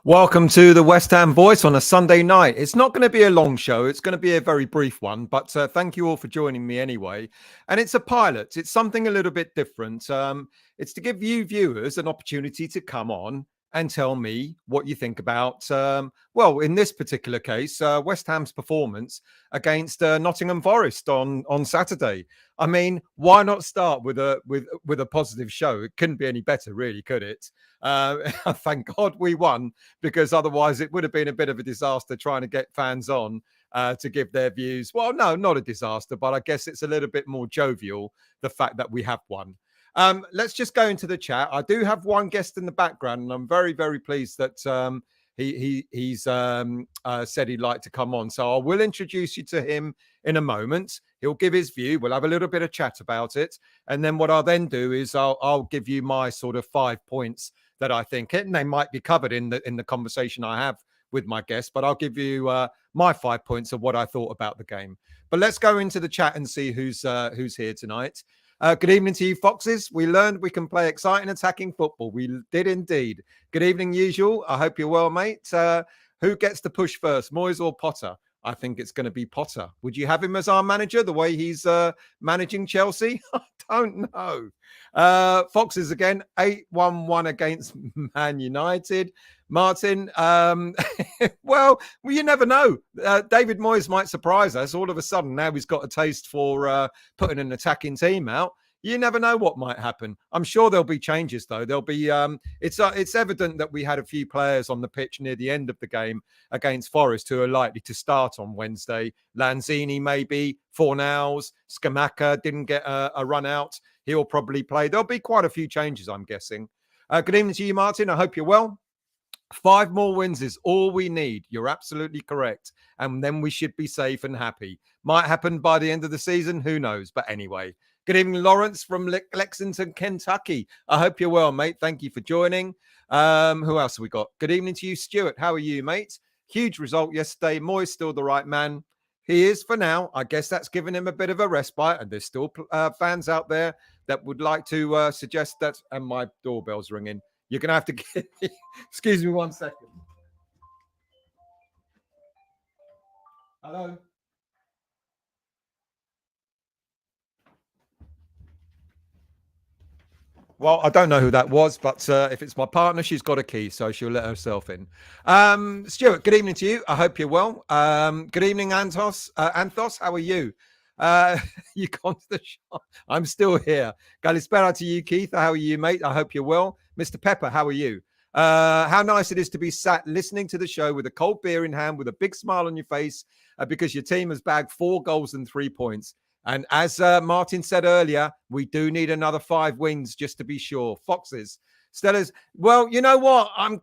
Welcome to the West Ham Voice on a Sunday night. It's not going to be a long show. It's going to be a very brief one, but thank you all for joining me anyway. And it's a pilot. It's something a little bit different. It's to give you viewers an opportunity to come on and tell me what you think about, well, in this particular case, West Ham's performance against Nottingham Forest on Saturday. I mean, why not start with a positive show? It couldn't be any better, really, could it? Thank God we won, because otherwise it would have been a bit of a disaster trying to get fans on to give their views. Well, no, not a disaster, but I guess it's a little bit more jovial, the fact that we have won. Let's just go into the chat. I do have one guest in the background, and I'm very, very pleased that he's said he'd like to come on. So I will introduce you to him in a moment. He'll give his view. We'll have a little bit of chat about it. And then what I'll then do is I'll give you my sort of 5 points that I think, and they might be covered in the conversation I have with my guest, but I'll give you my 5 points of what I thought about the game. But let's go into the chat and see who's here tonight. Good evening to you, Foxes. We learned we can play exciting attacking football. We did indeed. Good evening, usual. I hope you're well, mate. Who gets to push first, Moyes or Potter? I think it's going to be Potter. Would you have him as our manager, the way he's managing Chelsea? I don't know. Foxes again, 8-1-1 against Man United. Martin, well, you never know. David Moyes might surprise us. All of a sudden, now he's got a taste for putting an attacking team out. You never know what might happen. I'm sure there'll be changes, though. There'll be. It's evident that we had a few players on the pitch near the end of the game against Forest who are likely to start on Wednesday. Lanzini, maybe. Fornals, Skamaka didn't get a run out. He'll probably play. There'll be quite a few changes, I'm guessing. Good evening to you, Martin. I hope you're well. 5 more wins is all we need. You're absolutely correct. And then we should be safe and happy. Might happen by the end of the season. Who knows? But anyway. Good evening, Lawrence from Lexington, Kentucky. I hope you're well, mate. Thank you for joining. Who else have we got? Good evening to you, Stuart. How are you, mate? Huge result yesterday. Moyes still the right man. He is for now. I guess that's given him a bit of a respite. And there's still fans out there that would like to suggest that. And my doorbell's ringing. You're going to have to get me. Excuse me 1 second. Hello? Well, I don't know who that was, but if it's my partner, she's got a key, so she'll let herself in. Stuart, good evening to you. I hope you're well. Good evening, Anthos. Anthos, how are you? You gone to the shop? I'm still here. Kalispera to you, Keith. How are you, mate? I hope you're well. Mr. Pepper, how are you? How nice it is to be sat listening to the show with a cold beer in hand with a big smile on your face because your team has bagged 4 goals and 3 points. And as Martin said earlier, we do need another 5 wins just to be sure. Foxes, Stellas. Well, you know what? I'm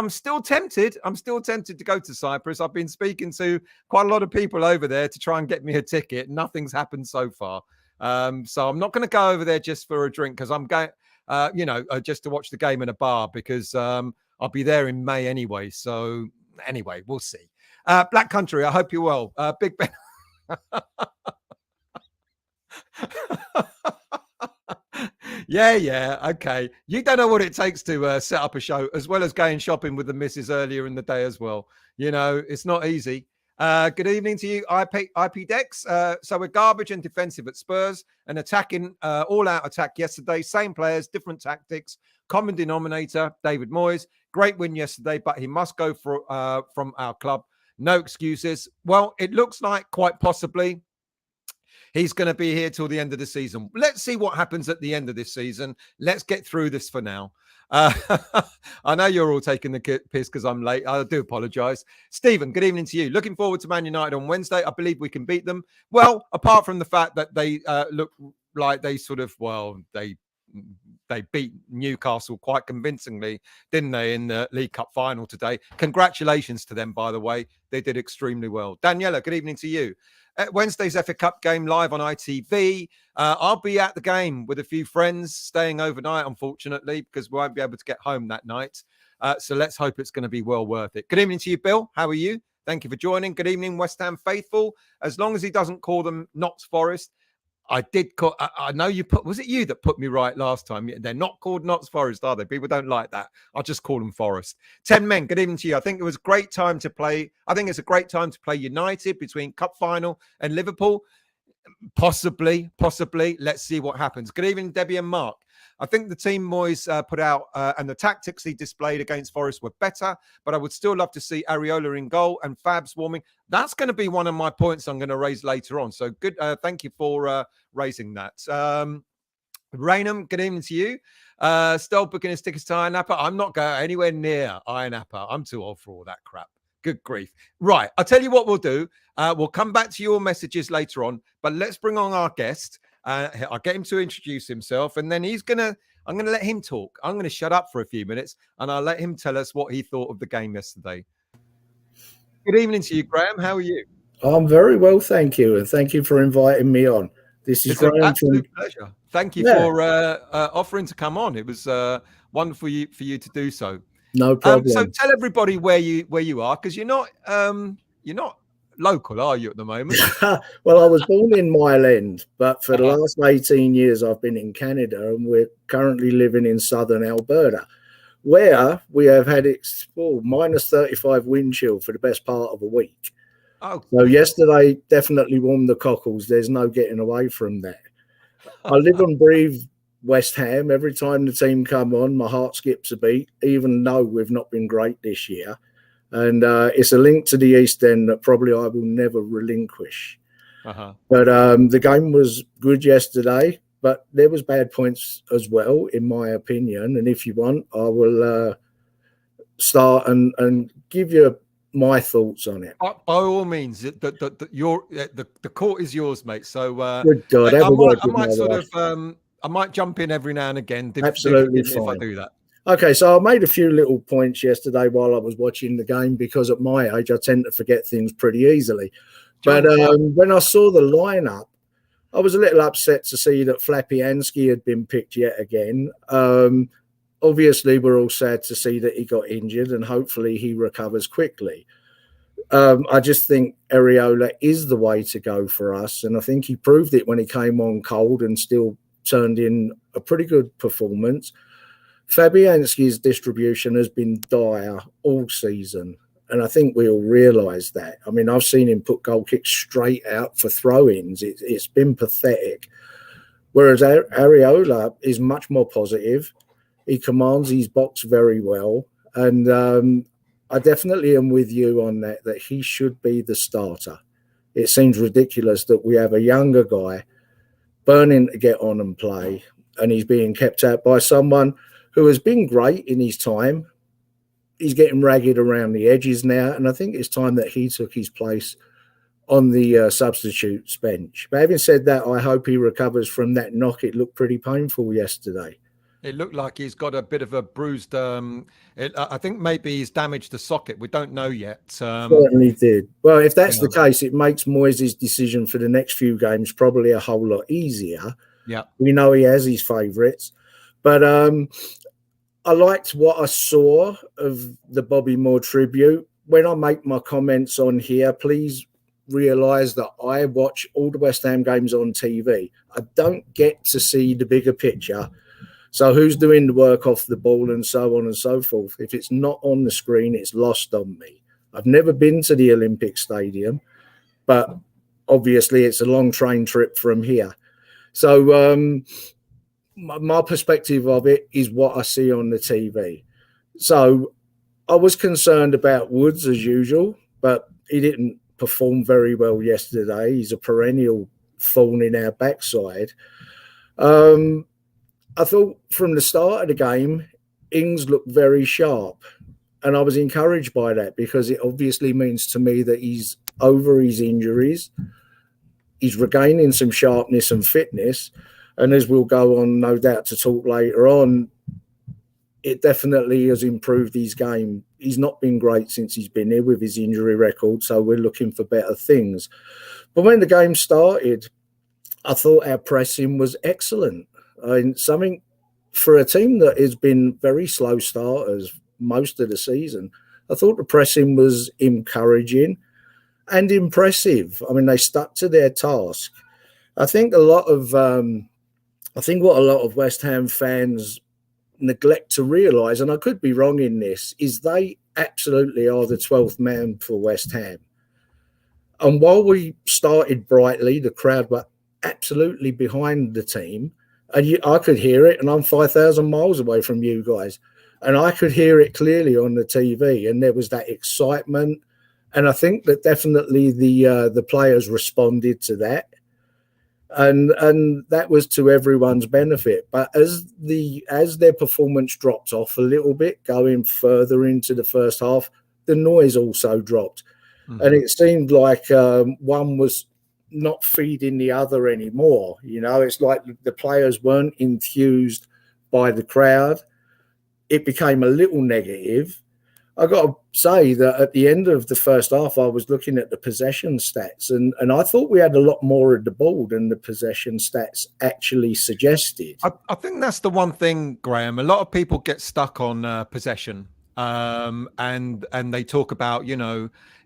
still tempted. I'm still tempted to go to Cyprus. I've been speaking to quite a lot of people over there to try and get me a ticket. Nothing's happened so far. So I'm not going to go over there just for a drink because I'm going, just to watch the game in a bar because I'll be there in May anyway. So anyway, we'll see. Black Country, I hope you're well. Big Ben. Yeah. Okay. You don't know what it takes to set up a show as well as going shopping with the missus earlier in the day as well. You know, it's not easy. Good evening to you, IP Dex. So we're garbage and defensive at Spurs and attacking, all-out attack yesterday. Same players, different tactics. Common denominator, David Moyes. Great win yesterday, but he must go from our club. No excuses. Well, it looks like quite possibly he's going to be here till the end of the season. Let's see what happens at the end of this season. Let's get through this for now. I know you're all taking the piss because I'm late. I do apologise. Stephen, good evening to you. Looking forward to Man United on Wednesday. I believe we can beat them. Well, apart from the fact that they look like they they beat Newcastle quite convincingly, didn't they, in the League Cup final today? Congratulations to them, by the way. They did extremely well. Daniela, good evening to you. Wednesday's FA Cup game live on ITV. I'll be at the game with a few friends, staying overnight, unfortunately, because we won't be able to get home that night. So let's hope it's going to be well worth it. Good evening to you, Bill. How are you? Thank you for joining. Good evening, West Ham faithful. As long as he doesn't call them Notts Forest, I did call. I know you put. Was it you that put me right last time? They're not called Notts Forest, are they? People don't like that. I'll just call them Forest. 10 men. Good evening to you. I think it was a great time to play. I think it's a great time to play United between Cup final and Liverpool. Possibly. Let's see what happens. Good evening, Debbie and Mark. I think the team Moyes put out and the tactics he displayed against Forest were better, but I would still love to see Areola in goal and Fab swarming. That's going to be one of my points I'm going to raise later on. So good. Thank you for raising that. Raynham, good evening to you. Still booking his tickets to Iron Apple. I'm not going anywhere near Iron Apple. I'm too old for all that crap. Good grief. Right. I'll tell you what we'll do. We'll come back to your messages later on, but let's bring on our guest. I'll get him to introduce himself, and then I'm going to let him talk. I'm going to shut up for a few minutes, and I'll let him tell us what he thought of the game yesterday. Good evening to you, Graham. How are you? I'm very well, thank you, and thank you for inviting me on. This is Graham. An absolute pleasure. Thank you for offering to come on. It was wonderful for you to do so. No problem. So tell everybody where you are, because you're not local, are you, at the moment? Well, I was born in Mile End, but for the last 18 years I've been in Canada, and we're currently living in southern Alberta, where we have had minus 35 wind chill for the best part of a week. Oh, so yesterday definitely warmed the cockles. There's no getting away from that. I live and breathe West Ham. Every time the team come on, my heart skips a beat, even though we've not been great this year. And it's a link to the East End that probably I will never relinquish. But the game was good yesterday, but there was bad points as well, in my opinion. And if you want, I will start and give you my thoughts on it. By all means, the court is yours, mate. So good God, I might jump in every now and again. Absolutely fine if I do that. Okay, so I made a few little points yesterday while I was watching the game, because at my age I tend to forget things pretty easily. But when I saw the lineup, I was a little upset to see that Fabianski had been picked yet again. Obviously, we're all sad to see that he got injured, and hopefully he recovers quickly. I just think Areola is the way to go for us, and I think he proved it when he came on cold and still turned in a pretty good performance. Fabianski's distribution has been dire all season, and I think we all realise that. I mean, I've seen him put goal kicks straight out for throw-ins. It's been pathetic. Whereas Areola is much more positive. He commands his box very well, and I definitely am with you on that he should be the starter. It seems ridiculous that we have a younger guy burning to get on and play, and he's being kept out by someone who has been great in his time. He's getting ragged around the edges now, and I think it's time that he took his place on the substitutes bench. But having said that, I hope he recovers from that knock. It looked pretty painful yesterday. It looked like he's got a bit of a bruised. I think maybe he's damaged the socket. We don't know yet. Certainly did. Well, if that's the case, it makes Moyes' decision for the next few games probably a whole lot easier. Yeah, we know he has his favourites, but I liked what I saw of the Bobby Moore tribute. When I make my comments on here, please realise that I watch all the West Ham games on TV. I don't get to see the bigger picture. So who's doing the work off the ball and so on and so forth? If it's not on the screen, it's lost on me. I've never been to the Olympic Stadium, but obviously it's a long train trip from here. So my perspective of it is what I see on the TV. So I was concerned about Woods as usual, but he didn't perform very well yesterday. He's a perennial thorn in our backside. I thought from the start of the game, Ings looked very sharp, and I was encouraged by that because it obviously means to me that he's over his injuries. He's regaining some sharpness and fitness, and as we'll go on, no doubt, to talk later on, it definitely has improved his game. He's not been great since he's been here with his injury record, so we're looking for better things. But when the game started, I thought our pressing was excellent. Something for a team that has been very slow starters most of the season, I thought the pressing was encouraging and impressive. I mean, they stuck to their task. I think a lot of what a lot of West Ham fans neglect to realise, and I could be wrong in this, is they absolutely are the 12th man for West Ham. And while we started brightly, the crowd were absolutely behind the team. And I could hear it, and I'm 5,000 miles away from you guys. And I could hear it clearly on the TV, and there was that excitement. And I think that definitely the players responded to that. And that was to everyone's benefit. But as their performance dropped off a little bit, going further into the first half, the noise also dropped. Mm-hmm. And it seemed like one was not feeding the other anymore. It's like the players weren't enthused by the crowd. It became a little negative. I got to say that at the end of the first half, I was looking at the possession stats, and I thought we had a lot more of the ball than the possession stats actually suggested. I think that's the one thing, Graham. A lot of people get stuck on possession. And they talk about,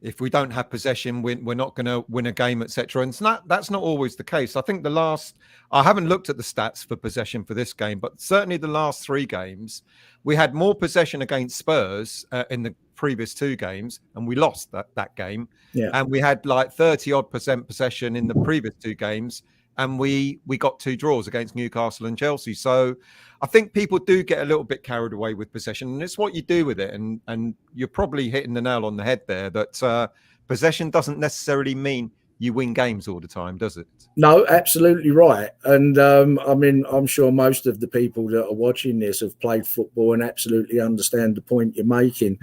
if we don't have possession, we're not going to win a game, etc. And that's not always the case. I think I haven't looked at the stats for possession for this game, but certainly the last 3 games, we had more possession against Spurs in the previous 2 games, and we lost that game. Yeah. And we had like 30% possession in the previous 2 games, and we got 2 draws against Newcastle and Chelsea. So I think people do get a little bit carried away with possession, and it's what you do with it. And you're probably hitting the nail on the head there, that possession doesn't necessarily mean you win games all the time, does it? No, absolutely right. And I'm sure most of the people that are watching this have played football and absolutely understand the point you're making.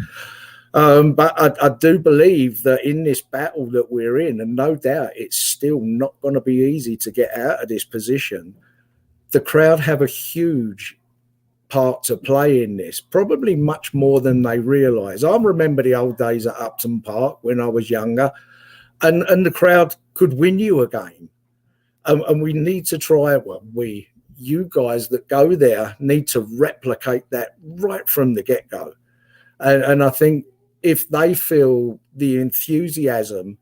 But I do believe that in this battle that we're in, and no doubt it's still not going to be easy to get out of this position, the crowd have a huge part to play in this, probably much more than they realise. I remember the old days at Upton Park when I was younger, and the crowd could win you a game. And we need to try it. Well, you guys that go there need to replicate that right from the get-go. And I think if they feel the enthusiasm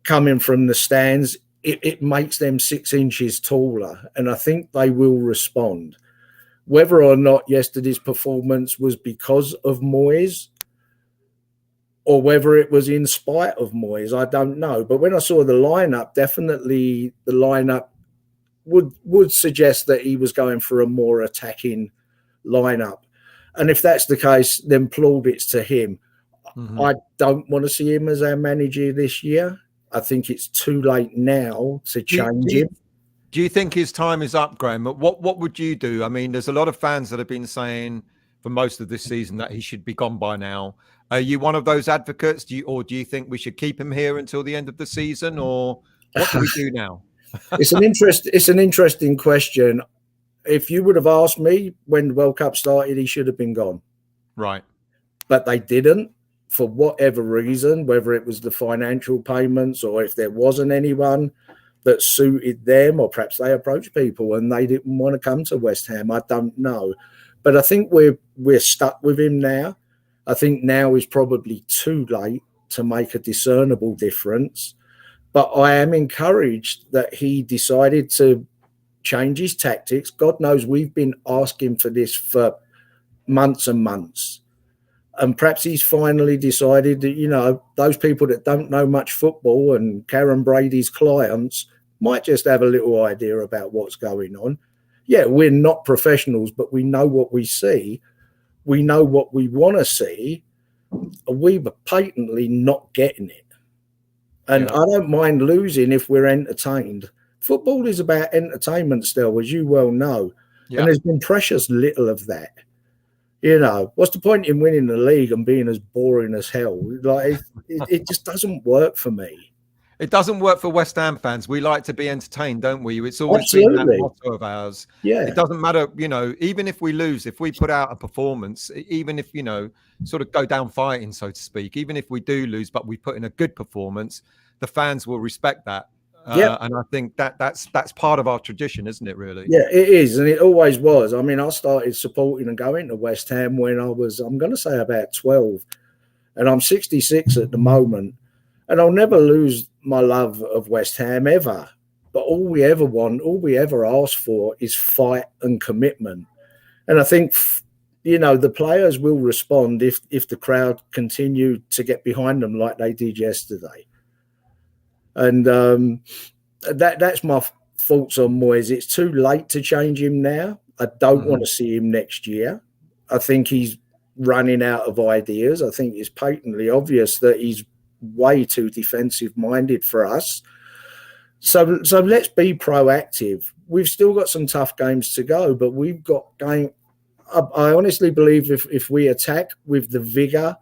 coming from the stands, it makes them 6 inches taller. And I think they will respond. Whether or not yesterday's performance was because of Moyes or whether it was in spite of Moyes, I don't know. But when I saw the lineup, definitely the lineup would suggest that he was going for a more attacking lineup. And if that's the case, then plaudits to him. Mm-hmm. I don't want to see him as our manager this year. I think it's too late now to change him. Do you think his time is up, Graham? What would you do? I mean, there's a lot of fans that have been saying for most of this season that he should be gone by now. Are you one of those advocates? Do you think we should keep him here until the end of the season, or what do we do now? It's an interesting question. If you would have asked me when the World Cup started, he should have been gone. Right. But they didn't, for whatever reason, whether it was the financial payments or if there wasn't anyone that suited them, or perhaps they approached people and they didn't want to come to West Ham. I don't know. But I think we're stuck with him now. I think now is probably too late to make a discernible difference. But I am encouraged that he decided to change his tactics. God knows we've been asking for this for months and months. And perhaps he's finally decided that, those people that don't know much football and Karen Brady's clients might just have a little idea about what's going on. Yeah, we're not professionals, but we know what we see. We know what we want to see. We were patently not getting it. And I don't mind losing if we're entertained. Football is about entertainment still, as you well know. Yeah. And there's been precious little of that. What's the point in winning the league and being as boring as hell? Like, it just doesn't work for me. It doesn't work for West Ham fans. We like to be entertained, don't we? It's always been that motto of ours. Yeah. It doesn't matter, even if we lose, if we put out a performance, even if, sort of go down fighting, so to speak, even if we do lose, but we put in a good performance, the fans will respect that. And I think that's part of our tradition, isn't it, really? Yeah, it is. And it always was. I mean, I started supporting and going to West Ham when I was, I'm going to say about 12. And I'm 66 at the moment. And I'll never lose my love of West Ham ever. But all we ever want, all we ever ask for is fight and commitment. And I think, the players will respond if the crowd continue to get behind them like they did yesterday. And that's my thoughts on Moyes. It's too late to change him now. I don't want to see him next year. I think he's running out of ideas. I think it's patently obvious that he's way too defensive-minded for us. So let's be proactive. We've still got some tough games to go, but we've got game. I honestly believe if we attack with the vigour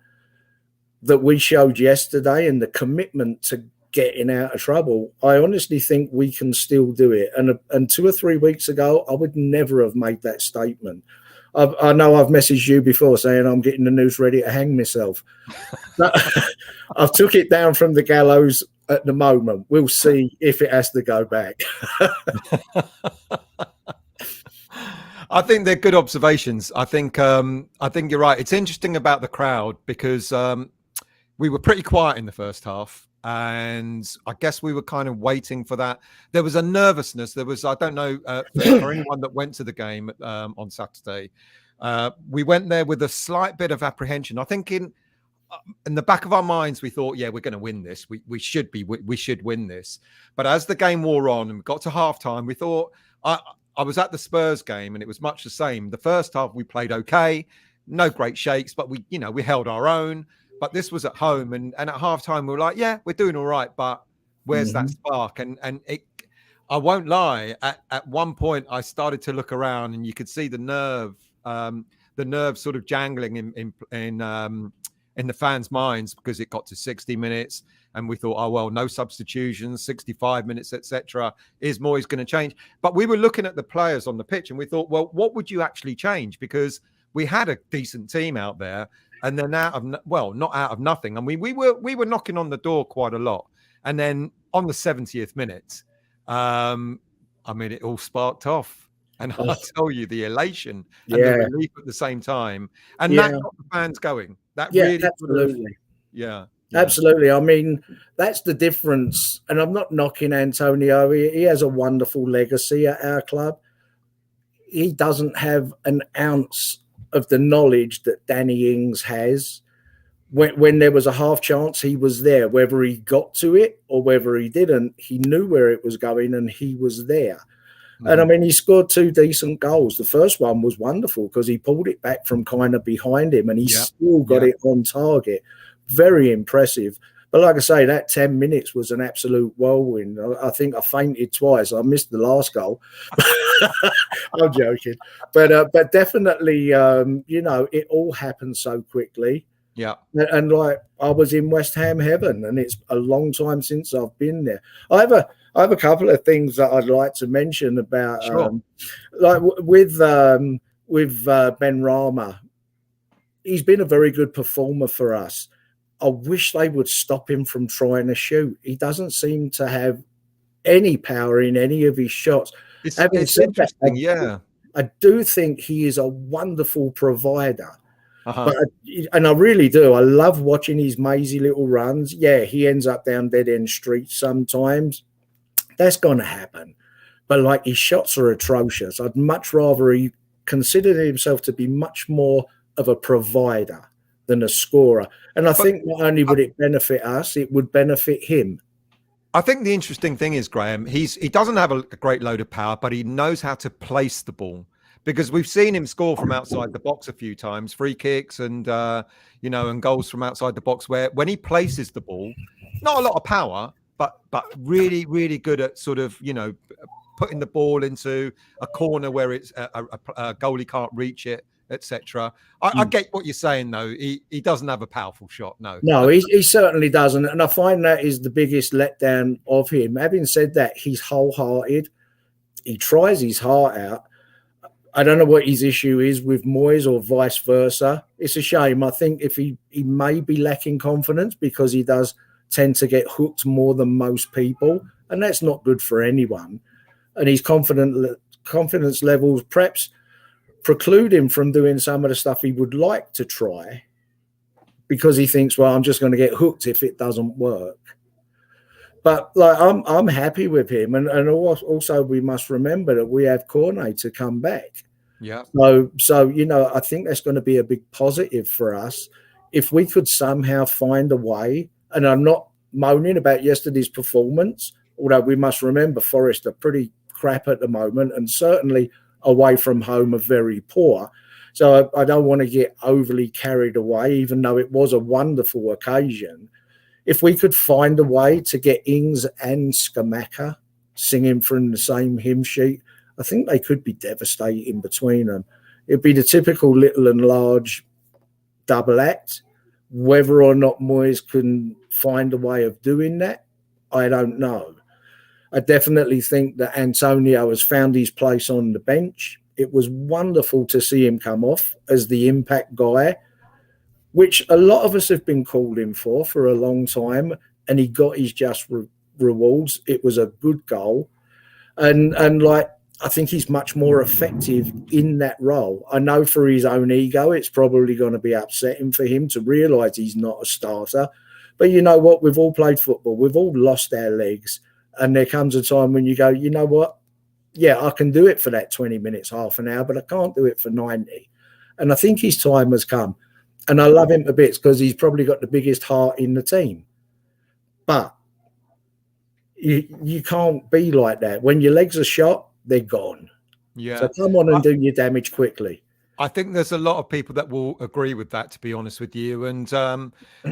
that we showed yesterday and the commitment to getting out of trouble, I honestly think we can still do it. And 2 or 3 weeks ago, I would never have made that statement. I know I've messaged you before saying I'm getting the noose ready to hang myself. I've took it down from the gallows at the moment. We'll see if it has to go back. I think they're good observations. I think you're right. It's interesting about the crowd because we were pretty quiet in the first half, and I guess we were kind of waiting for that. There was a nervousness. There was, I don't know, for anyone that went to the game on Saturday, we went there with a slight bit of apprehension. I think in the back of our minds, we thought, yeah, we're going to win this. We should win this. But as the game wore on and we got to halftime, we thought, I was at the Spurs game and it was much the same. The first half we played okay, no great shakes, but we held our own. But this was at home, and at halftime we were like, yeah, we're doing all right, but where's that spark? And it, I won't lie, at one point I started to look around and you could see the nerve sort of jangling in the fans' minds because it got to 60 minutes and we thought, oh, well, no substitutions, 65 minutes, etc. Is Moyes going to change? But we were looking at the players on the pitch and we thought, well, what would you actually change? Because we had a decent team out there and then not out of nothing. I mean, we were knocking on the door quite a lot. And then on the 70th minute, it all sparked off. And I'll tell you, the elation and the relief at the same time. And that got the fans going. That really, absolutely. Absolutely. I mean, that's the difference. And I'm not knocking Antonio. He has a wonderful legacy at our club. He doesn't have an ounce of the knowledge that Danny Ings has. When there was a half chance, he was there. Whether he got to it or whether he didn't, he knew where it was going and he was there. And I mean, he scored 2 decent goals. The first one was wonderful because he pulled it back from kind of behind him and he still got it on target. Very impressive. But like I say, that 10 minutes was an absolute whirlwind. I think I fainted twice. I missed the last goal. I'm joking. But definitely, it all happened so quickly. Yeah. And like I was in West Ham heaven and it's a long time since I've been there. I have a couple of things that I'd like to mention about, with Ben Rama. He's been a very good performer for us. I wish they would stop him from trying to shoot. He doesn't seem to have any power in any of his shots. It's interesting, I do think he is a wonderful provider. And I really do. I love watching his mazy little runs. Yeah, he ends up down dead-end streets sometimes. That's going to happen. But, like, his shots are atrocious. I'd much rather he considered himself to be much more of a provider than a scorer. And I think not only would it benefit us, it would benefit him. I think the interesting thing is, Graham, he doesn't have a great load of power, but he knows how to place the ball. Because we've seen him score from outside the box a few times, free kicks and and goals from outside the box where when he places the ball, not a lot of power, but really, really good at sort of, putting the ball into a corner where it's a goalie can't reach it, etc. I get what you're saying, though. He doesn't have a powerful shot, no. No, he certainly doesn't. And I find that is the biggest letdown of him. Having said that, he's wholehearted. He tries his heart out. I don't know what his issue is with Moyes or vice versa. It's a shame. I think if he may be lacking confidence because he does tend to get hooked more than most people, and that's not good for anyone. And his confidence levels perhaps preclude him from doing some of the stuff he would like to try because he thinks, well, I'm just going to get hooked if it doesn't work. But like I'm happy with him, and also we must remember that we have Cornet to come back. Yeah. So I think that's going to be a big positive for us if we could somehow find a way. And I'm not moaning about yesterday's performance, although we must remember Forest are pretty crap at the moment, and certainly away from home are very poor. So I don't want to get overly carried away, even though it was a wonderful occasion. If we could find a way to get Ings and Skamaka singing from the same hymn sheet, I think they could be devastating between them. It'd be the typical little and large double act. Whether or not Moyes can find a way of doing that, I don't know. I definitely think that Antonio has found his place on the bench. It was wonderful to see him come off as the impact guy, which a lot of us have been calling for a long time, and he got his just rewards. It was a good goal. And like, I think he's much more effective in that role. I know for his own ego, it's probably going to be upsetting for him to realise he's not a starter. But you know what? We've all played football. We've all lost our legs. And there comes a time when you go, you know what? Yeah, I can do it for that 20 minutes, half an hour, but I can't do it for 90. And I think his time has come. And I love him to bits because he's probably got the biggest heart in the team. But you can't be like that. When your legs are shot, they're gone. Yeah. So come on and do your damage quickly. I think there's a lot of people that will agree with that, to be honest with you. And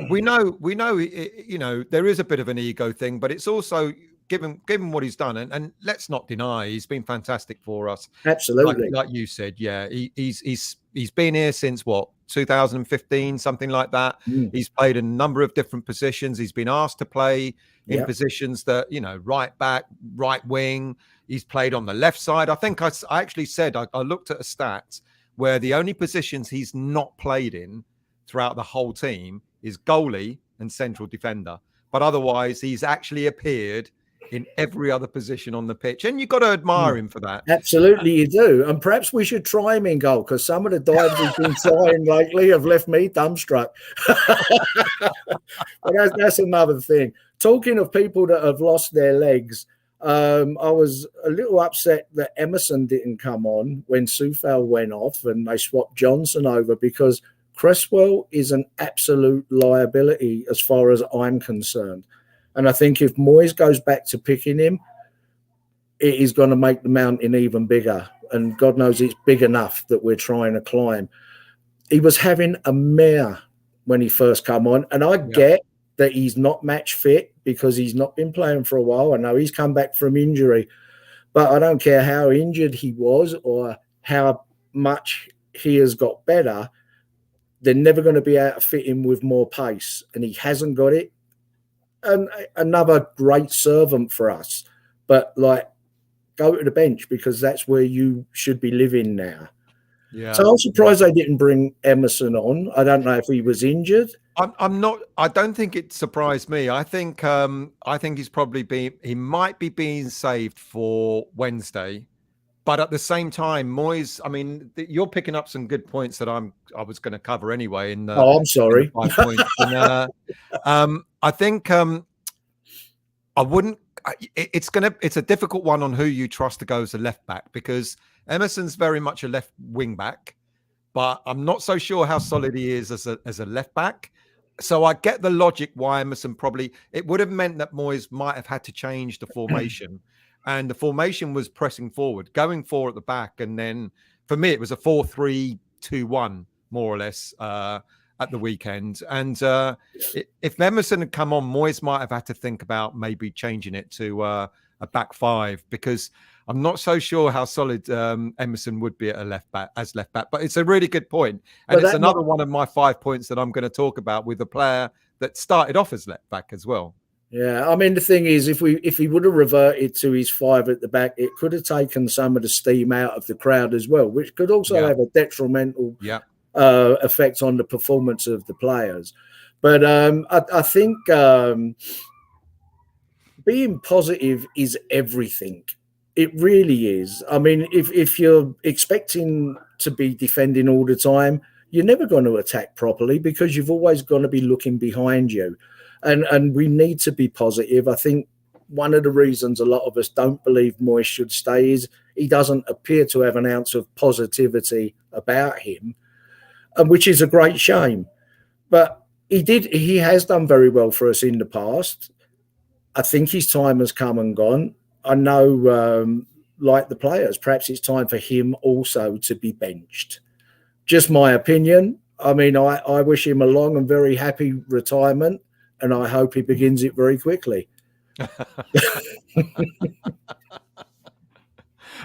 we know, there is a bit of an ego thing, but it's also given what he's done. And let's not deny he's been fantastic for us. Absolutely. Like you said, yeah, he's been here since what, 2015, something like that. He's played a number of different positions. He's been asked to play in positions that, right back, right wing. He's played on the left side. I think I actually said, I looked at a stat where the only positions he's not played in throughout the whole team is goalie and central defender. But otherwise, he's actually appeared in every other position on the pitch. And you've got to admire him for that. Absolutely, you do. And perhaps we should try him in goal, because some of the dives he's been trying lately have left me dumbstruck. But that's another thing. Talking of people that have lost their legs, I was a little upset that Emerson didn't come on when Soufal went off and they swapped Johnson over, because Cresswell is an absolute liability as far as I'm concerned. And I think if Moyes goes back to picking him, it is going to make the mountain even bigger. And God knows it's big enough that we're trying to climb. He was having a mare when he first come on. And I get that he's not match fit because he's not been playing for a while. I know he's come back from injury. But I don't care how injured he was or how much he has got better. They're never going to be able to fit him with more pace. And he hasn't got it. And another great servant for us, but go to the bench, because that's where you should be living now. Yeah. So I'm surprised they didn't bring Emerson on. I don't know if he was injured. I'm not. I don't think it surprised me. I think he's probably he might be being saved for Wednesday, but at the same time, Moyes. I mean, you're picking up some good points that I was going to cover anyway. I'm sorry. 5 points. And, I think I wouldn't. It's a difficult one on who you trust to go as a left back, because Emerson's very much a left wing back, but I'm not so sure how solid he is as a left back. So I get the logic why Emerson it would have meant that Moyes might have had to change the formation, and the formation was pressing forward, going 4 at the back, and then for me it was a 4-3-2-1 more or less at the weekend. And if Emerson had come on, Moyes might have had to think about maybe changing it to a back 5, because I'm not so sure how solid Emerson would be at left back. But it's a really good point. And it's another one of my 5 points that I'm going to talk about with a player that started off as left back as well. Yeah, I mean, the thing is, if he would have reverted to his 5 at the back, it could have taken some of the steam out of the crowd as well, which could also have a detrimental effect on the performance of the players. But I think being positive is everything. It really is. I mean, if you're expecting to be defending all the time, you're never going to attack properly, because you've always got to be looking behind you. And we need to be positive. I think one of the reasons a lot of us don't believe Moyes should stay is he doesn't appear to have an ounce of positivity about him, and which is a great shame. But he has done very well for us in the past. I think his time has come and gone. I know, like the players, perhaps it's time for him also to be benched. Just my opinion. I mean, I wish him a long and very happy retirement, and I hope he begins it very quickly.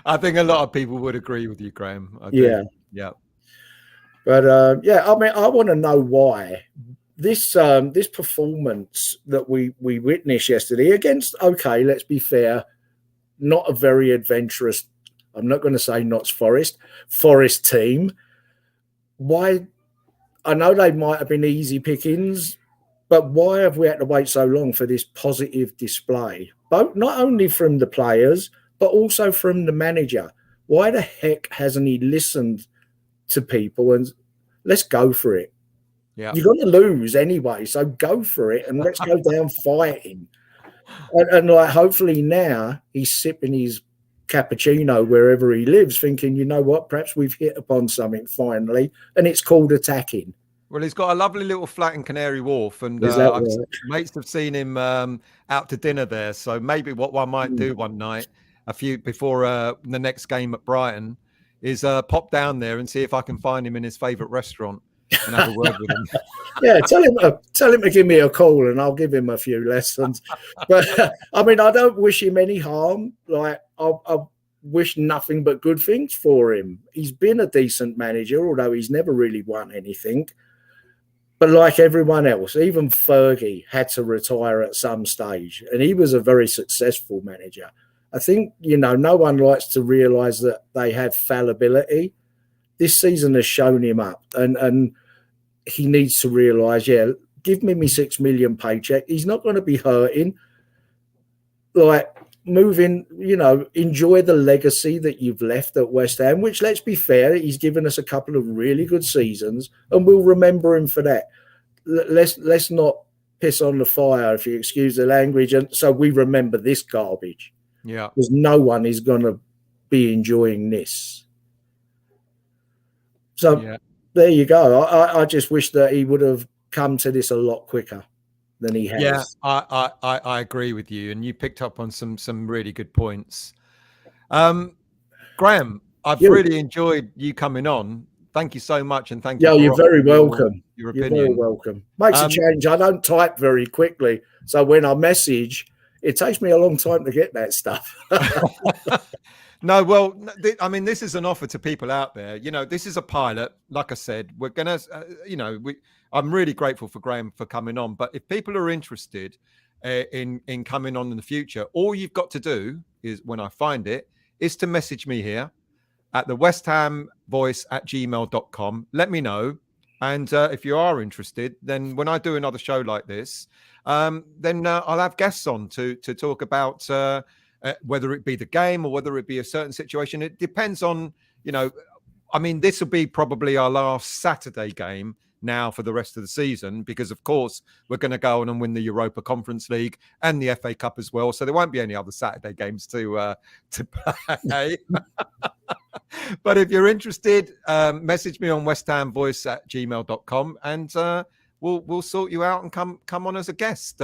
I think a lot of people would agree with you, Graham. Yeah. But I mean, I want to know why this performance that we witnessed yesterday against, okay, let's be fair, not a very adventurous, I'm not going to say Notts Forest team. Why? I know they might have been easy pickings, but why have we had to wait so long for this positive display? Both, not only from the players, but also from the manager. Why the heck hasn't he listened to people and let's go for it? Yeah, you're going to lose anyway, so go for it and let's go down fighting. And like, hopefully now he's sipping his cappuccino wherever he lives, thinking, you know what, perhaps we've hit upon something finally, and it's called attacking. Well, he's got a lovely little flat in Canary Wharf, and right? Mates have seen him out to dinner there. So maybe what I might do one night, before the next game at Brighton, is pop down there and see if I can find him in his favourite restaurant and have a word with him. Yeah, tell him to give me a call and I'll give him a few lessons. But I mean, I don't wish him any harm. Like I wish nothing but good things for him. He's been a decent manager, although he's never really won anything. But like everyone else, even Fergie had to retire at some stage, and he was a very successful manager. I think, no one likes to realise that they have fallibility. This season has shown him up, and he needs to realise, give me my 6 million paycheck. He's not going to be hurting. Like, moving, enjoy the legacy that you've left at West Ham, which, let's be fair, he's given us a couple of really good seasons, and we'll remember him for that. Let's not piss on the fire, if you excuse the language, and so we remember this garbage. Yeah. Because no one is going to be enjoying this. So there you go. I just wish that he would have come to this a lot quicker than he has. Yeah, I agree with you, and you picked up on some really good points. Graham, I've really enjoyed you coming on. Thank you so much, and thank you. Yeah, you're very welcome. Your opinion. You're very welcome. Makes a change. I don't type very quickly, so when I message, it takes me a long time to get that stuff. No, well, I mean, this is an offer to people out there. This is a pilot. Like I said, we're gonna, I'm really grateful for Graham for coming on. But if people are interested in coming on in the future, all you've got to do is, when I find it, is to message me here at the westhamvoice@gmail.com. Let me know. And if you are interested, then when I do another show like this, then I'll have guests on to talk about whether it be the game or whether it be a certain situation. It depends on, I mean, this will be probably our last Saturday game now for the rest of the season, because of course we're going to go on and win the Europa Conference League and the FA Cup as well. So there won't be any other Saturday games to play. But if you're interested, message me on westhamvoice@gmail.com, and we'll sort you out and come on as a guest.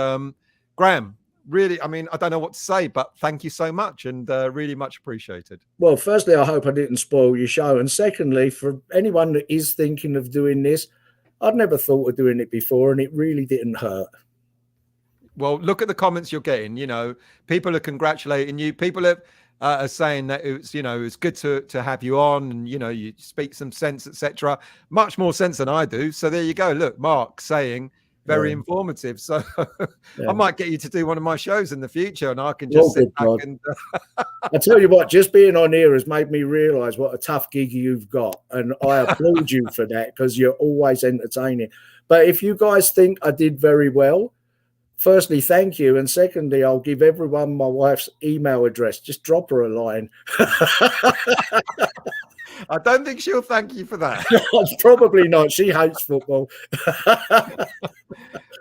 Graham, really, I mean, I don't know what to say, but thank you so much, and really much appreciated. Well, firstly, I hope I didn't spoil your show, and secondly, for anyone that is thinking of doing this, I'd never thought of doing it before, and it really didn't hurt. Well, look at the comments you're getting. People are congratulating you. People are saying that it's good to have you on, and you speak some sense, etc. Much more sense than I do. So there you go. Look, Mark saying very informative. So I might get you to do one of my shows in the future, and I can just sit back and. I tell you what, just being on here has made me realise what a tough gig you've got, and I applaud you for that, because you're always entertaining. But if you guys think I did very well, firstly, thank you, and secondly, I'll give everyone my wife's email address. Just drop her a line. I don't think she'll thank you for that. Probably not. She hates football.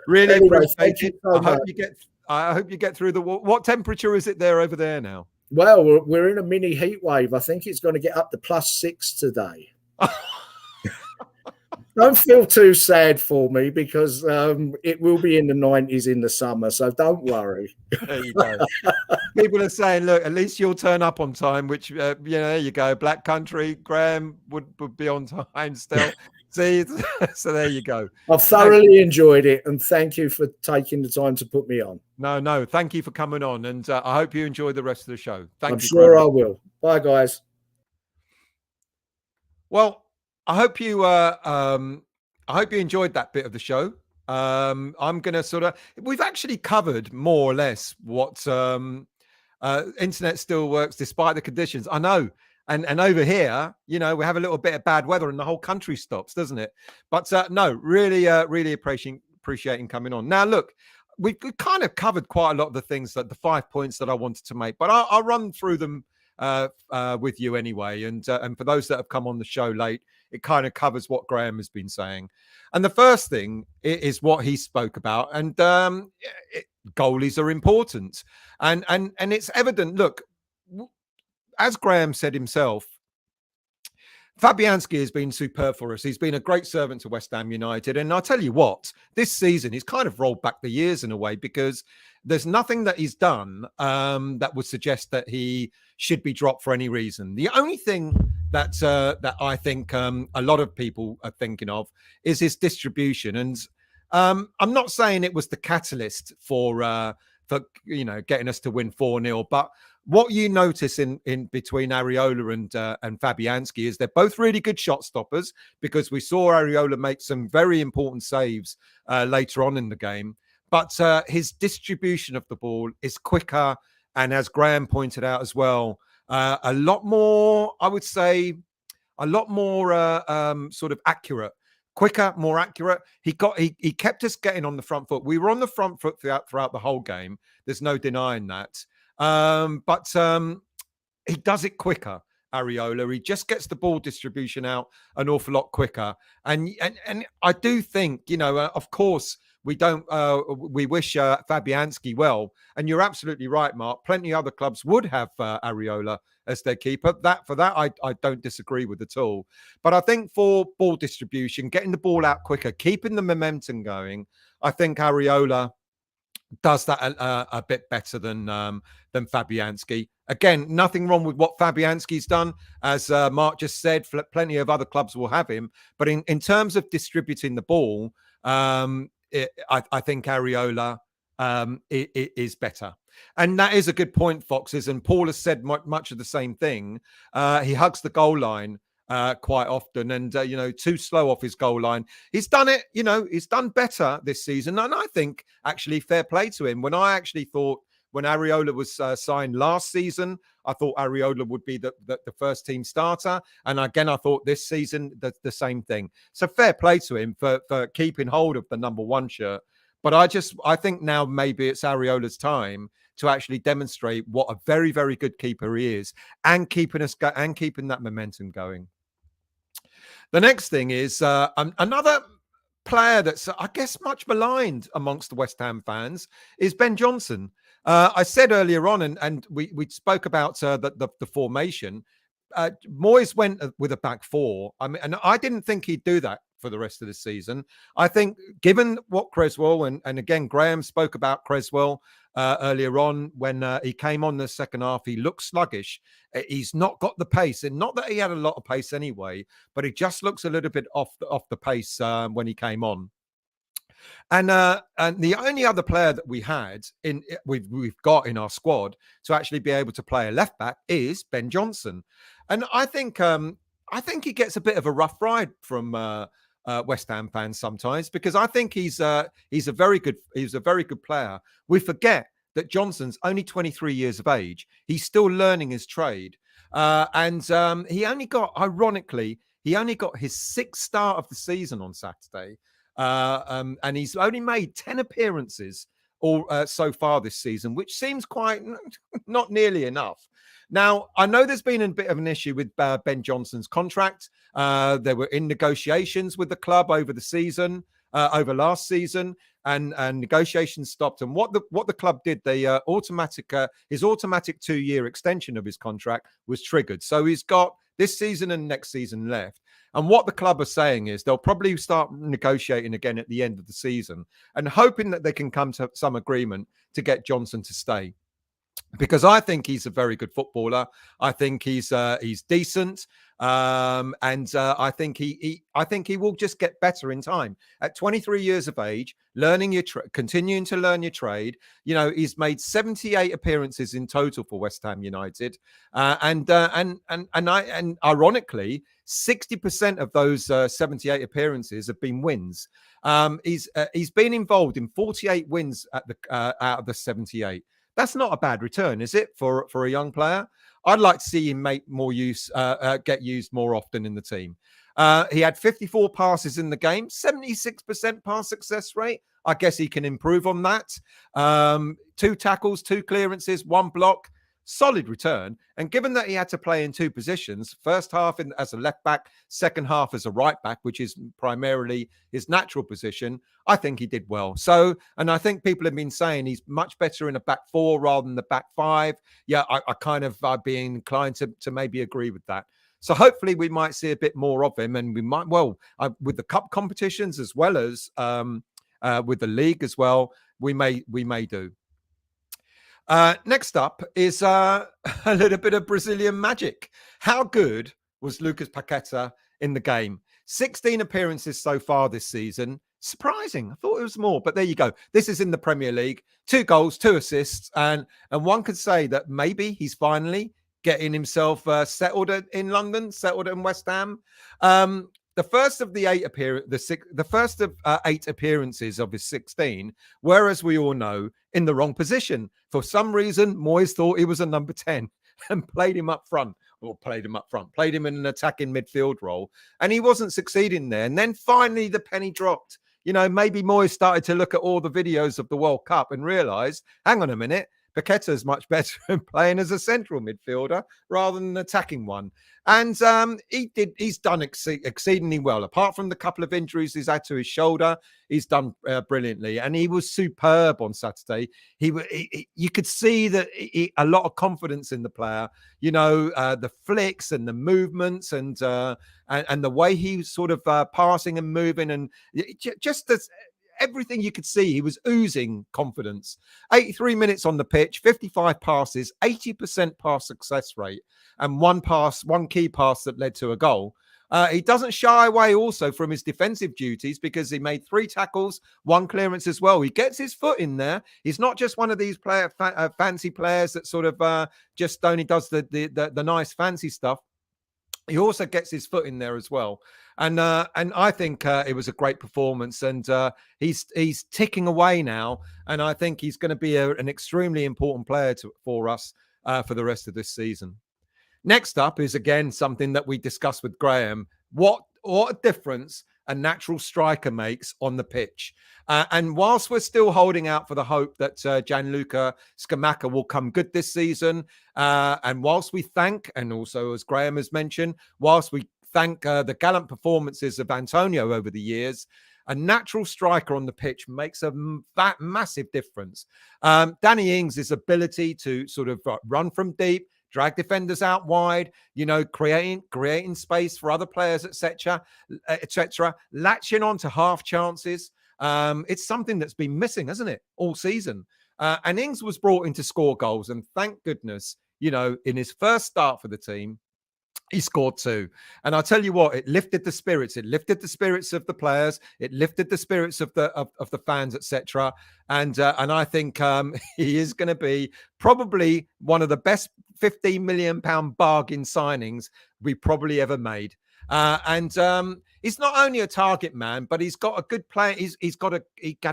Really appreciate it. I hope you get through the. What temperature is it there over there now? Well, we're in a mini heat wave. I think it's going to get up to +6 today. Don't feel too sad for me because it will be in the 90s in the summer, so don't worry. There you go. People are saying, look, at least you'll turn up on time, which, there you go. Black Country, Graham would be on time still. See, so there you go. I've thoroughly enjoyed it, and thank you for taking the time to put me on. No, thank you for coming on, and I hope you enjoy the rest of the show. I'm sure I will. Bye, guys. Well, I hope you enjoyed that bit of the show. I'm going to we've actually covered more or less what internet still works despite the conditions. I know. And over here, we have a little bit of bad weather and the whole country stops, doesn't it? But no, really appreciating coming on. Now, look, we've kind of covered quite a lot of the things, that the 5 points that I wanted to make, but I'll run through them with you anyway. And for those that have come on the show late, it kind of covers what Graham has been saying. And the first thing is what he spoke about. And goalies are important. And it's evident. Look, as Graham said himself, Fabianski has been superb for us. He's been a great servant to West Ham United. And I'll tell you what, this season, he's kind of rolled back the years in a way, because there's nothing that he's done that would suggest that he should be dropped for any reason. The only thing that I think a lot of people are thinking of is his distribution. And I'm not saying it was the catalyst for getting us to win 4-0, but what you notice in between Areola and Fabianski is they're both really good shot stoppers, because we saw Areola make some very important saves later on in the game. But his distribution of the ball is quicker, and as Graham pointed out as well, a lot more, I would say, sort of accurate. Quicker, more accurate. He kept us getting on the front foot. We were on the front foot throughout the whole game. There's no denying that. But he does it quicker, Areola. He just gets the ball distribution out an awful lot quicker. And I do think, of course, we wish Fabianski well. And you're absolutely right, Mark. Plenty of other clubs would have Areola as their keeper. For that, I don't disagree with at all. But I think for ball distribution, getting the ball out quicker, keeping the momentum going, I think Areola does that a bit better than Fabianski. Again, nothing wrong with what Fabianski's done. As Mark just said, plenty of other clubs will have him. But in terms of distributing the ball, I think Areola is better. And that is a good point, Foxes. And Paul has said much of the same thing. He hugs the goal line quite often, and too slow off his goal line. He's done it. He's done better this season, and I think actually fair play to him. When I actually thought, when Areola was signed last season, I thought Areola would be the first team starter, and again I thought this season the same thing. So fair play to him for keeping hold of the number 1 shirt. But I think now maybe it's Areola's time to actually demonstrate what a very, very good keeper he is, and keeping that momentum going. The next thing is another player that's, I guess, much maligned amongst the West Ham fans is Ben Johnson. I said earlier on, and we spoke about the formation. Moyes went with a back 4. I mean, and I didn't think he'd do that for the rest of the season. I think, given what Creswell and again Graham spoke about Creswell earlier on, when he came on the second half, he looked sluggish. He's not got the pace, and not that he had a lot of pace anyway, but he just looks a little bit off the pace when he came on. And the only other player that we've got in our squad to actually be able to play a left back is Ben Johnson, and I think he gets a bit of a rough ride from West Ham fans sometimes, because I think he's a very good player. We forget that Johnson's only 23 years of age. He's still learning his trade, and he only got his 6th start of the season on Saturday. And he's only made 10 appearances so far this season, which seems quite not nearly enough. Now, I know there's been a bit of an issue with Ben Johnson's contract. They were in negotiations with the club over last season. and negotiations stopped. And what the club did, they his automatic 2-year extension of his contract was triggered. So he's got this season and next season left. And what the club are saying is they'll probably start negotiating again at the end of the season and hoping that they can come to some agreement to get Johnson to stay. Because I think he's a very good footballer. I think he's decent, and I think he will just get better in time. At 23 years of age, continuing to learn your trade. You know, he's made 78 appearances in total for West Ham United, and ironically, 60% of those 78 appearances have been wins. He's been involved in 48 wins out of the 78. That's not a bad return, is it, for a young player? I'd like to see him make more use, get used more often in the team. He had 54 passes in the game, 76% pass success rate. I guess he can improve on that. 2 tackles, 2 clearances, 1 block. Solid return. And given that he had to play in 2 positions, first half as a left back, second half as a right back, which is primarily his natural position, I think he did well. So, and I think people have been saying he's much better in a back 4 rather than the back 5. Yeah, I'd be inclined to maybe agree with that. So hopefully we might see a bit more of him, and we might, with the cup competitions as well as with the league as well, we may do. Next up is a little bit of Brazilian magic. How good was Lucas Paqueta in the game? 16 appearances so far this season. Surprising. I thought it was more, but there you go. This is in the Premier League. 2 goals, 2 assists, and one could say that maybe he's finally getting himself settled in London, settled in West Ham. The first of the 8 appearances of his 16, whereas we all know, in the wrong position. For some reason, Moyes thought he was a number 10 and played him in an attacking midfield role, and he wasn't succeeding there. And then finally, the penny dropped. You know, maybe Moyes started to look at all the videos of the World Cup and realised, hang on a minute, Paqueta is much better in playing as a central midfielder rather than an attacking one. And he's done exceedingly well. Apart from the couple of injuries he's had to his shoulder, he's done brilliantly. And he was superb on Saturday. You could see that a lot of confidence in the player. You know, the flicks and the movements and the way he was sort of passing and moving, and just as everything you could see, he was oozing confidence. 83 minutes on the pitch, 55 passes, 80% pass success rate, and one key pass that led to a goal. He doesn't shy away also from his defensive duties, because he made 3 tackles, 1 clearance as well. He gets his foot in there. He's not just one of these fancy players that sort of just only does the nice fancy stuff. He also gets his foot in there as well. And I think it was a great performance, and he's ticking away now. And I think he's going to be an extremely important player for us for the rest of this season. Next up is, again, something that we discussed with Graham. What a difference a natural striker makes on the pitch. And whilst we're still holding out for the hope that Gianluca Scamacca will come good this season, and whilst we thank, and also as Graham has mentioned, whilst we thank the gallant performances of Antonio over the years, a natural striker on the pitch makes that massive difference. Danny Ings' ability to sort of run from deep, drag defenders out wide, you know, creating space for other players, etc., latching on to half chances. It's something that's been missing, hasn't it, all season? And Ings was brought in to score goals, and thank goodness, you know, in his first start for the team, he scored 2. And I'll tell you what, it lifted the spirits. It lifted the spirits of the players. It lifted the spirits of the fans, etc. And I think he is going to be probably one of the best £15 million bargain signings we probably ever made. He's not only a target man, but he's got a good play. He got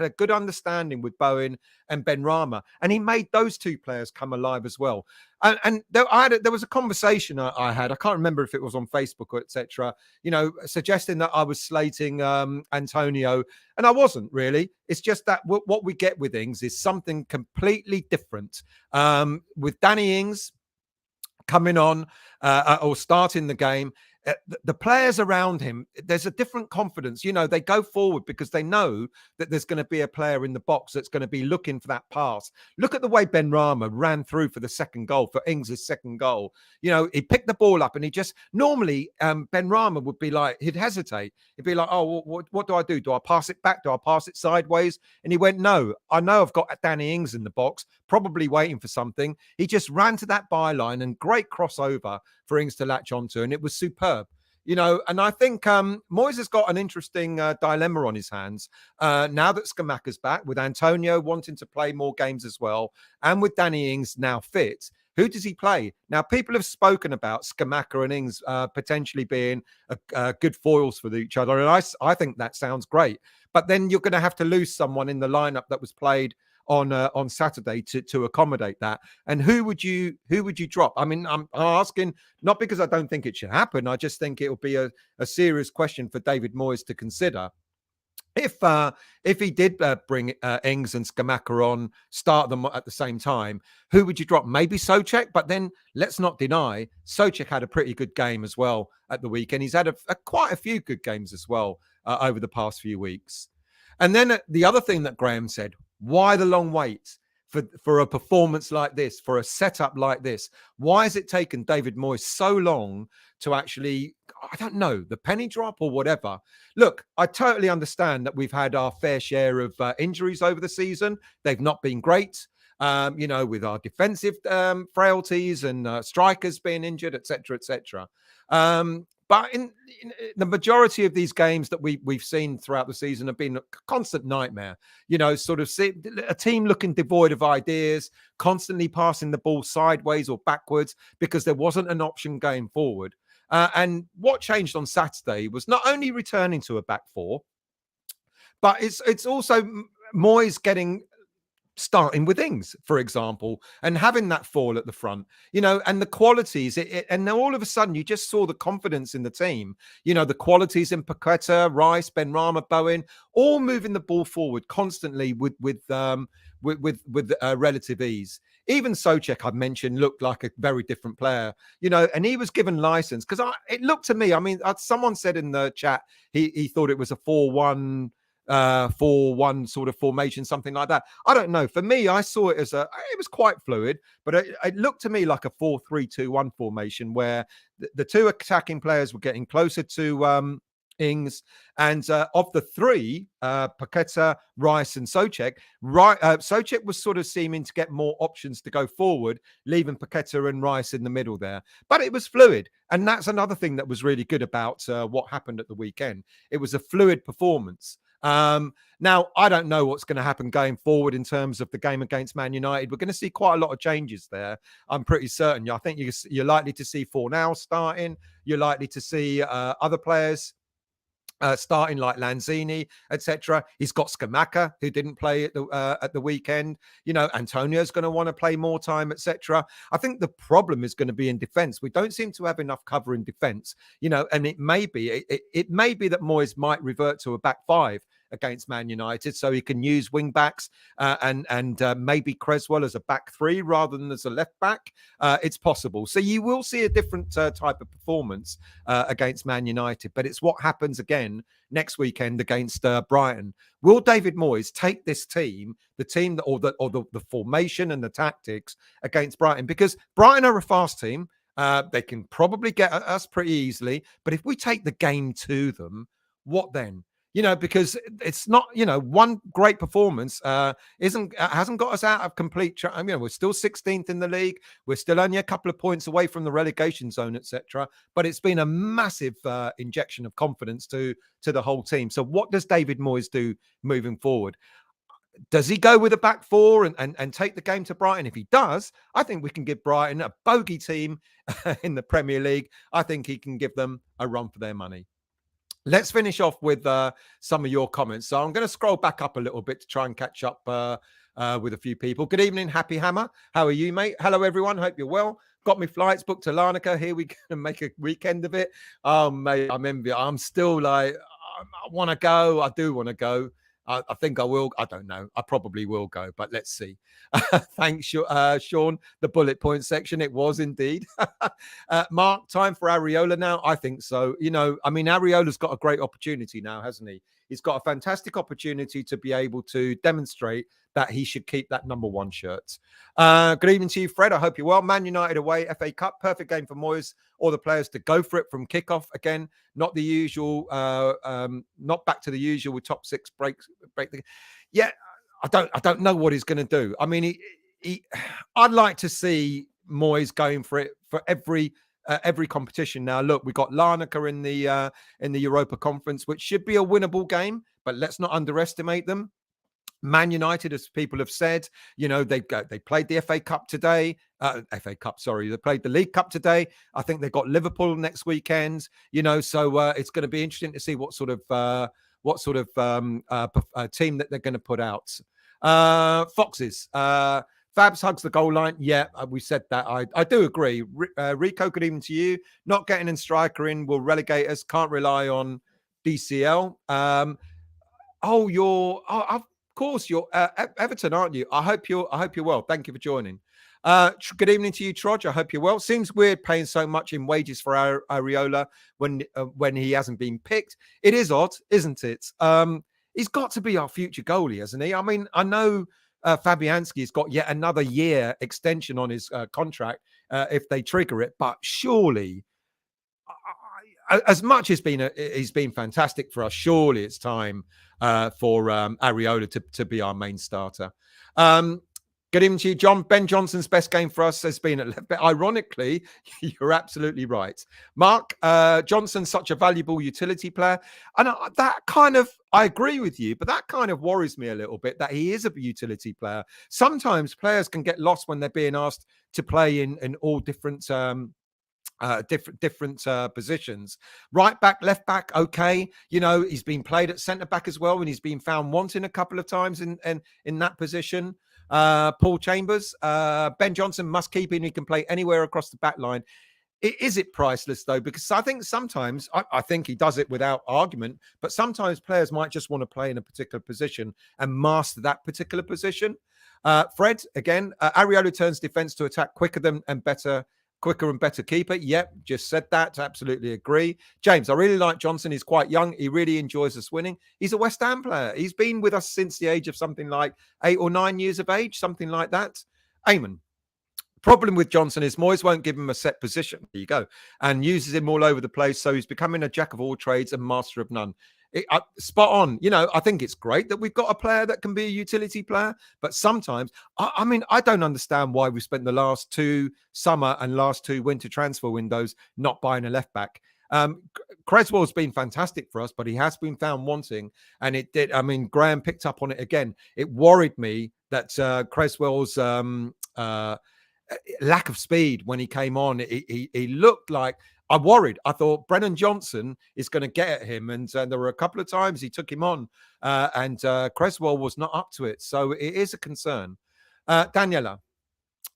a good understanding with Bowen and Benrahma, and he made those 2 players come alive as well. And there was a conversation I had. I can't remember if it was on Facebook or etc. You know, suggesting that I was slating Antonio, and I wasn't really. It's just that what we get with Ings is something completely different. With Danny Ings coming on or starting the game, the players around him, there's a different confidence. They go forward because they know that there's going to be a player in the box that's going to be looking for that pass. Look at the way Benrahma ran through for the second goal, for Ings' second goal. He picked the ball up and he just, normally Benrahma would be like, he'd hesitate. He'd be like, oh, what do I do? Do I pass it back? Do I pass it sideways? And he went, no, I know I've got Danny Ings in the box, probably waiting for something. He just ran to that byline and great crossover for Ings to latch onto, and it was superb. And I think Moyes has got an interesting dilemma on his hands now that Scamacca's back, with Antonio wanting to play more games as well, and with Danny Ings now fit. Who does he play? Now, people have spoken about Scamacca and Ings potentially being good foils for each other, and I think that sounds great. But then you're going to have to lose someone in the lineup that was played on Saturday to accommodate that. And who would you drop? I mean, I'm asking not because I don't think it should happen. I just think it will be a serious question for David Moyes to consider. If he did bring Ings and Scamacca on, start them at the same time, who would you drop? Maybe Souček, but then let's not deny Souček had a pretty good game as well at the weekend. He's had quite a few good games as well over the past few weeks. And then the other thing that Graham said, why the long wait for a performance like this, for a setup like this? Why has it taken David Moyes so long to actually, I don't know, the penny drop or whatever? Look, I totally understand that we've had our fair share of injuries over the season. They've not been great, with our defensive frailties and strikers being injured, etc., etc. But in the majority of these games that we've seen throughout the season have been a constant nightmare. Sort of see a team looking devoid of ideas, constantly passing the ball sideways or backwards because there wasn't an option going forward. And what changed on Saturday was not only returning to a back four, but it's also Moyes starting with Ings, for example, and having that fall at the front, and the qualities. And then all of a sudden, you just saw the confidence in the team. The qualities in Paqueta, Rice, Benrahma, Bowen, all moving the ball forward constantly with relative ease. Even Souček, I've mentioned, looked like a very different player, and he was given license because it looked to me. I mean, someone said in the chat he thought it was a 4-1. 4-1 sort of formation, something like that. I don't know. For me, I saw it as it was quite fluid, but it looked to me like a 4-3-2-1 formation where the two attacking players were getting closer to Ings, and of the three, Paqueta, Rice, and Souček, Souček was sort of seeming to get more options to go forward, leaving Paqueta and Rice in the middle there. But it was fluid, and that's another thing that was really good about what happened at the weekend. It was a fluid performance. Now, I don't know what's going to happen going forward in terms of the game against Man United. We're going to see quite a lot of changes there. I'm pretty certain. I think you're likely to see Fornal starting. You're likely to see other players starting like Lanzini, etc. He's got Scamacca, who didn't play at the weekend. Antonio's going to want to play more time, etc. I think the problem is going to be in defence. We don't seem to have enough cover in defence, and it may be that Moyes might revert to a back five against Man United, so he can use wing backs and maybe Creswell as a back three rather than as a left back. It's possible. So you will see a different type of performance against Man United, but it's what happens again next weekend against Brighton. Will David Moyes take this team, the formation and the tactics against Brighton? Because Brighton are a fast team. They can probably get at us pretty easily, but if we take the game to them, what then? Because it's not, one great performance hasn't got us out of complete. We're still 16th in the league. We're still only a couple of points away from the relegation zone, etc. But it's been a massive injection of confidence to the whole team. So what does David Moyes do moving forward? Does he go with a back four and take the game to Brighton? If he does, I think we can give Brighton, a bogey team in the Premier League, I think he can give them a run for their money. Let's finish off with some of your comments. So I'm going to scroll back up a little bit to try and catch up with a few people. Good evening, Happy Hammer. How are you, mate? Hello, everyone. Hope you're well. Got me flights booked to Larnaca. Here we can make a weekend of it. Oh, mate, I'm envious. I'm still like, I want to go. I do want to go. I think I will. I don't know. I probably will go, but let's see. Thanks, Sean. The bullet point section. It was indeed. Mark, time for Areola now? I think so. I mean, Areola's got a great opportunity now, hasn't he? He's got a fantastic opportunity to be able to demonstrate that he should keep that number 1 shirt. Good evening to you, Fred. I hope you're well. Man United away, FA Cup, perfect game for Moyes. All the players to go for it from kickoff again. Not the usual, not back to the usual with top 6 break. Yeah, I don't know what he's going to do. I mean, I'd like to see Moyes going for it for every competition. Now, look, we got Larnaca in the Europa Conference, which should be a winnable game, but let's not underestimate them. Man United, as people have said, they played the FA Cup today. They played the League Cup today. I think they've got Liverpool next weekend. So it's going to be interesting to see what sort of team that they're going to put out. Foxes. Fabs hugs the goal line. Yeah, we said that. I do agree. Rico, good evening to you. Not getting a striker in will relegate us. Can't rely on DCL. Of course, you're Everton, aren't you? I hope you're well. Thank you for joining. Good evening to you, Trodge. I hope you're well. Seems weird paying so much in wages for Areola when he hasn't been picked. It is odd, isn't it? He's got to be our future goalie, hasn't he? I mean, I know Fabianski's got yet another year extension on his contract if they trigger it, but surely, as much as he's been fantastic for us, surely it's time for Areola to be our main starter. Good evening to you, John. Ben Johnson's best game for us has been at left back. Ironically, you're absolutely right. Mark, Johnson's such a valuable utility player. And I agree with you, but that kind of worries me a little bit that he is a utility player. Sometimes players can get lost when they're being asked to play in all different positions. Right back, left back, okay. He's been played at centre back as well, and he's been found wanting a couple of times in that position. Paul Chambers, Ben Johnson must keep him. He can play anywhere across the back line. Is it priceless though? Because I think sometimes I think he does it without argument, but sometimes players might just want to play in a particular position and master that particular position. Fred, again, Areola turns defense to attack quicker and better keeper. Yep, just said that. Absolutely agree. James, I really like Johnson. He's quite young. He really enjoys us winning. He's a West Ham player. He's been with us since the age of something like 8 or 9 years of age, something like that. Eamon. Problem with Johnson is Moyes won't give him a set position. There you go. And uses him all over the place. So he's becoming a jack of all trades and master of none. Spot on. I think it's great that we've got a player that can be a utility player, but sometimes, I don't understand why we spent the last 2 summer and last 2 winter transfer windows not buying a left back. Creswell's been fantastic for us, but he has been found wanting, and it did. I mean, Graham picked up on it again. It worried me that Creswell's lack of speed when he came on. He looked like, I worried. I thought Brennan Johnson is going to get at him. And there were a couple of times he took him on and Creswell was not up to it. So it is a concern. Daniela,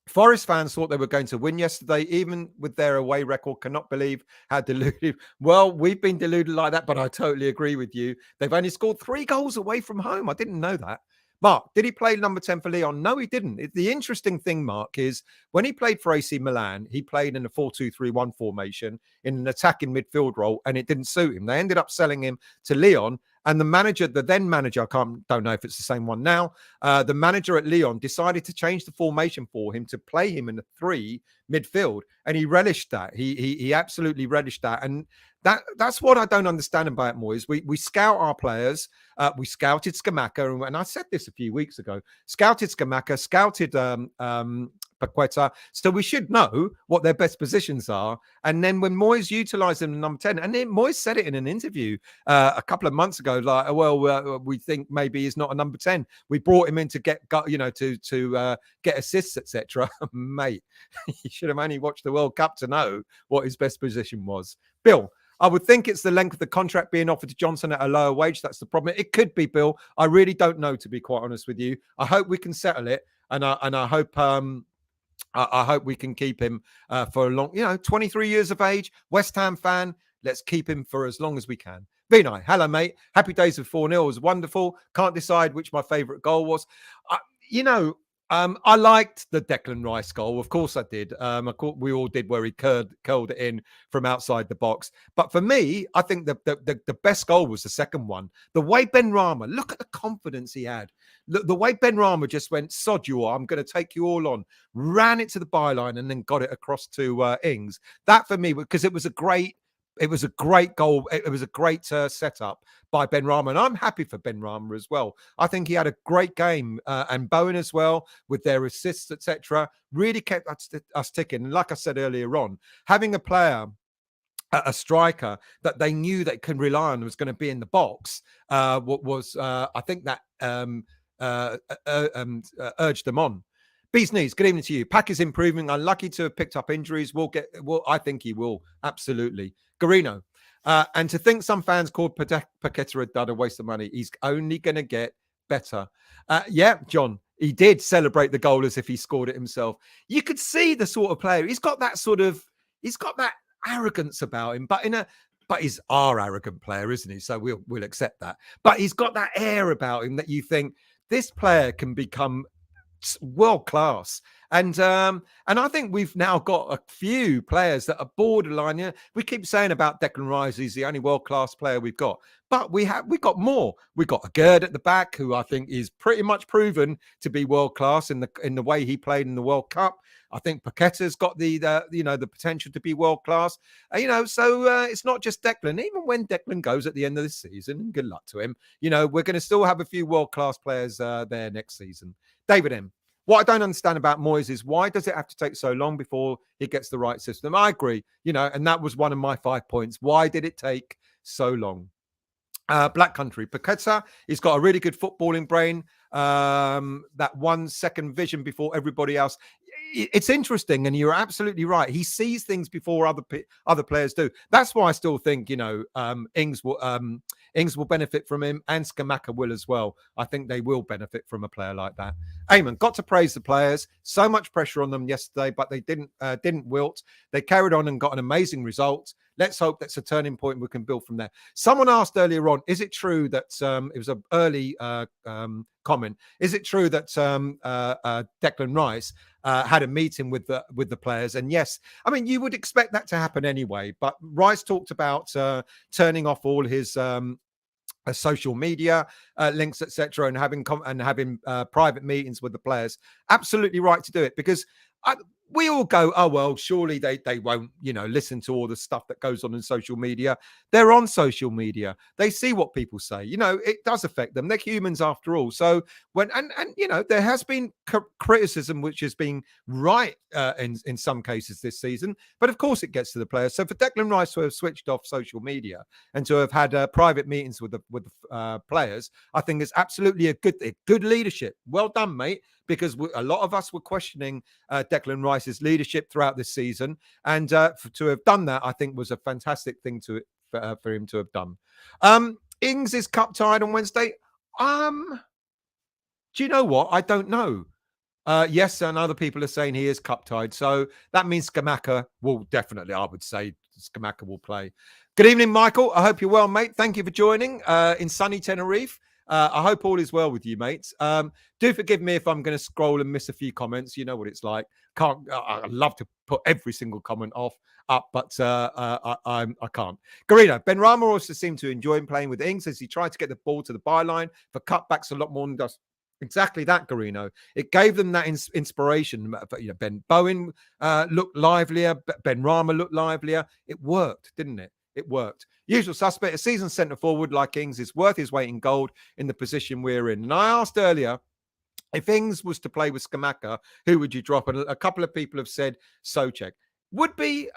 Forest fans thought they were going to win yesterday, even with their away record. Cannot believe how deluded. Well, we've been deluded like that, but I totally agree with you. They've only scored 3 goals away from home. I didn't know that. Mark, did he play number 10 for Lyon? No, he didn't. The interesting thing, Mark, is when he played for AC Milan, he played in a 4-2-3-1 formation in an attacking midfield role, and it didn't suit him. They ended up selling him to Lyon, and the then manager, don't know if it's the same one now, the manager at Lyon decided to change the formation for him to play him in a 3 midfield, and he relished that. He absolutely relished that, and that's what I don't understand about Moyes. We scout our players. We scouted Scamacca, and I said this a few weeks ago. Scouted Scamacca, scouted Paqueta, so we should know what their best positions are. And then when Moyes utilised them in number 10, and then Moyes said it in an interview a couple of months ago, like, we think maybe he's not a number 10. We brought him in to get, to get assists, etc. Mate, you should have only watched the World Cup to know what his best position was. Bill, I would think it's the length of the contract being offered to Johnson at a lower wage. That's the problem. It could be, Bill. I really don't know, to be quite honest with you. I hope we can settle it, and I hope I hope we can keep him for a long, 23 years of age, West Ham fan. Let's keep him for as long as we can. Vinay, hello, mate. Happy days with 4-0. It was wonderful. Can't decide which my favourite goal was. You know, I liked the Declan Rice goal. Of course I did. We all did, where he curled it in from outside the box. But for me, I think the best goal was the second one. The way Benrahma, look at the confidence he had. Look, the way Benrahma just went, sod you all, I'm going to take you all on. Ran it to the byline and then got it across to Ings. That for me, because it was a great goal. It was a great setup by Benrahma, and I'm happy for Benrahma as well. I think he had a great game, and Bowen as well with their assists, etc. Really kept us ticking. And like I said earlier on, having a player, a striker that they knew they can rely on was going to be in the box, I think that urged them on. Beast Knees, good evening to you. Pack is improving. Unlucky to have picked up injuries. I think he will. Absolutely. Garino. And to think some fans called Paqueta a dud, a waste of money. He's only going to get better. Yeah, John, he did celebrate the goal as if he scored it himself. You could see the sort of player. He's got that arrogance about him, but he's our arrogant player, isn't he? So we'll accept that. But he's got that air about him that you think this player can become world class, and I think we've now got a few players that are borderline. Yeah, we keep saying about Declan Rice, he's the only world class player we've got, but we got more. We got a Gerd at the back, who I think is pretty much proven to be world class in the way he played in the World Cup. I think Paqueta's got the potential to be world class. So it's not just Declan. Even when Declan goes at the end of this season, and good luck to him, we're going to still have a few world class players there next season. David M. What I don't understand about Moyes is, why does it have to take so long before he gets the right system? I agree, and that was one of my 5 points. Why did it take so long? Black Country. Paqueta, he's got a really good footballing brain. That 1 second vision before everybody else. It's interesting, and you're absolutely right. He sees things before other players do. That's why I still think Ings will benefit from him, and Scamacca will as well. I think they will benefit from a player like that. Eamon, got to praise the players. So much pressure on them yesterday, but they didn't wilt. They carried on and got an amazing result. Let's hope that's a turning point. We can build from there. Someone asked earlier on, is it true that it was an early comment? Is it true that Declan Rice had a meeting with the players? And yes, I mean, you would expect that to happen anyway. But Rice talked about turning off all his social media links, etc., and having private meetings with the players. Absolutely right to do it, because we all go, oh, well, surely they won't, listen to all the stuff that goes on in social media. They're on social media. They see what people say. It does affect them. They're humans after all. So there has been criticism, which has been right in some cases this season. But of course it gets to the players. So for Declan Rice to have switched off social media and to have had private meetings with the players, I think is absolutely a good leadership. Well done, mate. Because a lot of us were questioning Declan Rice's leadership throughout this season. And to have done that, I think, was a fantastic thing for him to have done. Ings is cup tied on Wednesday. Do you know what? I don't know. Yes, and other people are saying he is cup tied. So that means Scamacca will definitely, I would say, Scamacca will play. Good evening, Michael. I hope you're well, mate. Thank you for joining in sunny Tenerife. I hope all is well with you, mates. Do forgive me if I'm going to scroll and miss a few comments. You know what it's like. I love to put every single comment up, but I can't. Garino, Benrahma also seemed to enjoy playing with Ings as he tried to get the ball to the byline for cutbacks a lot more than does. Exactly that, Garino. It gave them that inspiration. Ben Bowen looked livelier. Benrahma looked livelier. It worked, didn't it? It worked. Usual suspect, a seasoned centre forward like Ings is worth his weight in gold in the position we're in. And I asked earlier, if Ings was to play with Scamacca, who would you drop? And a couple of people have said Souček. Would be,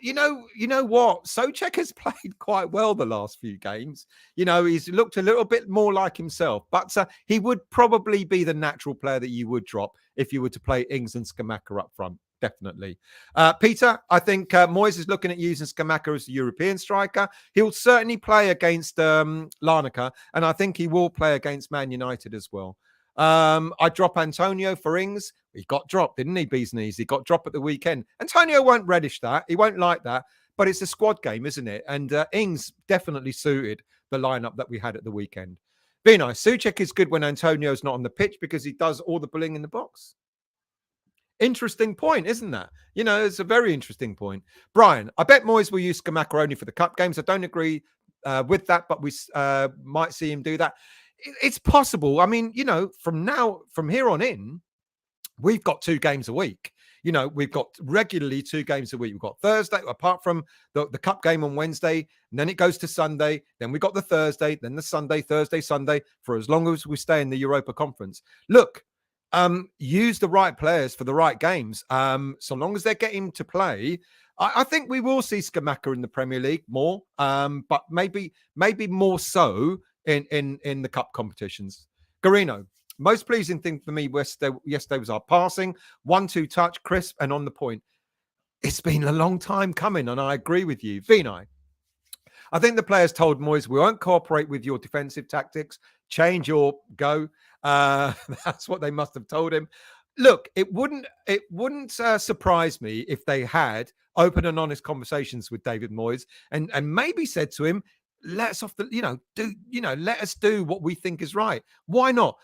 you know what? Souček has played quite well the last few games. He's looked a little bit more like himself, but he would probably be the natural player that you would drop if you were to play Ings and Scamacca up front. Definitely. Peter, I think Moyes is looking at using Scamacca as the European striker. He'll certainly play against Larnaca, and I think he will play against Man United as well. I drop Antonio for Ings. He got dropped, didn't he, Bees Knees? He got dropped at the weekend. Antonio won't relish that. He won't like that. but it's a squad game, isn't it? And Ings definitely suited the lineup that we had at the weekend. Be nice. Souček is good when Antonio's not on the pitch because he does all the bullying in the box. Interesting point, isn't that? It's a very interesting point. Brian, I bet Moyes will use Scamacca only for the cup games. I don't agree with that, but we might see him do that. It's possible. I mean, from here on in, we've got 2 games a week. We've got regularly 2 games a week. We've got Thursday, apart from the cup game on Wednesday, and then it goes to Sunday. Then we've got the Thursday, then the Sunday, Thursday, Sunday, for as long as we stay in the Europa Conference. Look, use the right players for the right games. So long as they're getting to play, I think we will see Scamacca in the Premier League more, but maybe more so in the cup competitions. Garino, most pleasing thing for me yesterday was our passing, 1-2 touch, crisp and on the point. It's been a long time coming, and I agree with you. Vinay, I think the players told Moyes, we won't cooperate with your defensive tactics. Change your go. That's what they must have told him. Look, it wouldn't surprise me if they had open and honest conversations with David Moyes and maybe said to him, let us do what we think is right. Why not?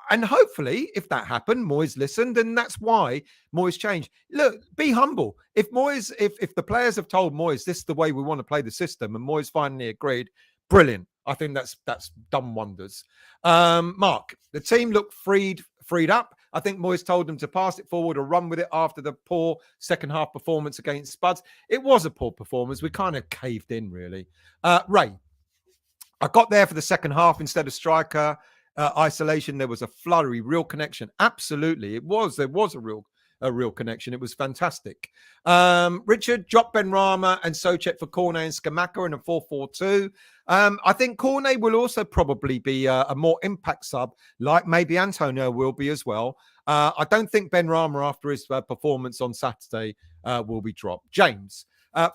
And hopefully, if that happened, Moyes listened, and that's why Moyes changed. Look, be humble. If the players have told Moyes this is the way we want to play the system, and Moyes finally agreed, brilliant. I think that's done wonders. Mark, the team looked freed up. I think Moyes told them to pass it forward or run with it after the poor second half performance against Spuds. It was a poor performance. We kind of caved in, really. Ray, I got there for the second half instead of striker isolation. There was a flurry, real connection. Absolutely, it was. There was a real connection. It was fantastic. Richard, drop Benrahma and Souček for Cornet and Scamacca in a 4-4-2. I think Cornet will also probably be a more impact sub, like maybe Antonio will be as well. I don't think Benrahma, after his performance on Saturday, will be dropped. James,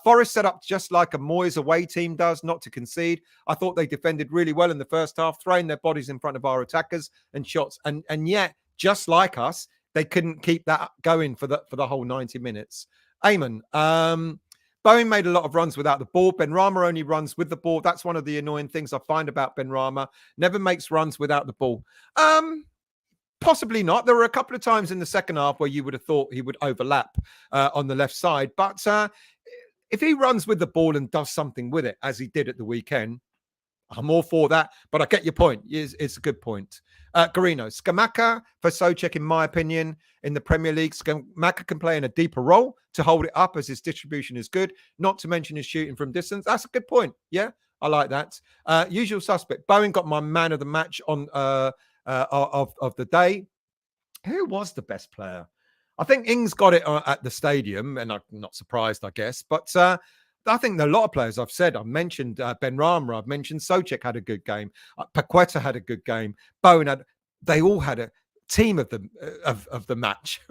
Forest set up just like a Moyes away team does, not to concede. I thought they defended really well in the first half, throwing their bodies in front of our attackers and shots. And yet, just like us, they couldn't keep that going for the whole 90 minutes. Eamon, Bowen made a lot of runs without the ball. Benrahma only runs with the ball. That's one of the annoying things I find about Benrahma. Never makes runs without the ball. Possibly not. There were a couple of times in the second half where you would have thought he would overlap on the left side. But if he runs with the ball and does something with it, as he did at the weekend, I'm all for that. But I get your point. It's a good point. Garino, Scamacca for Souček, in my opinion, in the Premier League. Scamacca can play in a deeper role to hold it up as his distribution is good, not to mention his shooting from distance. That's a good point. Yeah, I like that. Usual suspect. Bowen got my man of the match on of the day. Who was the best player? I think Ings got it at the stadium, and I'm not surprised, I guess. But I think a lot of players I've mentioned Benrahma, I've mentioned Souček had a good game. Paqueta had a good game. Bowen they all had a team of the match.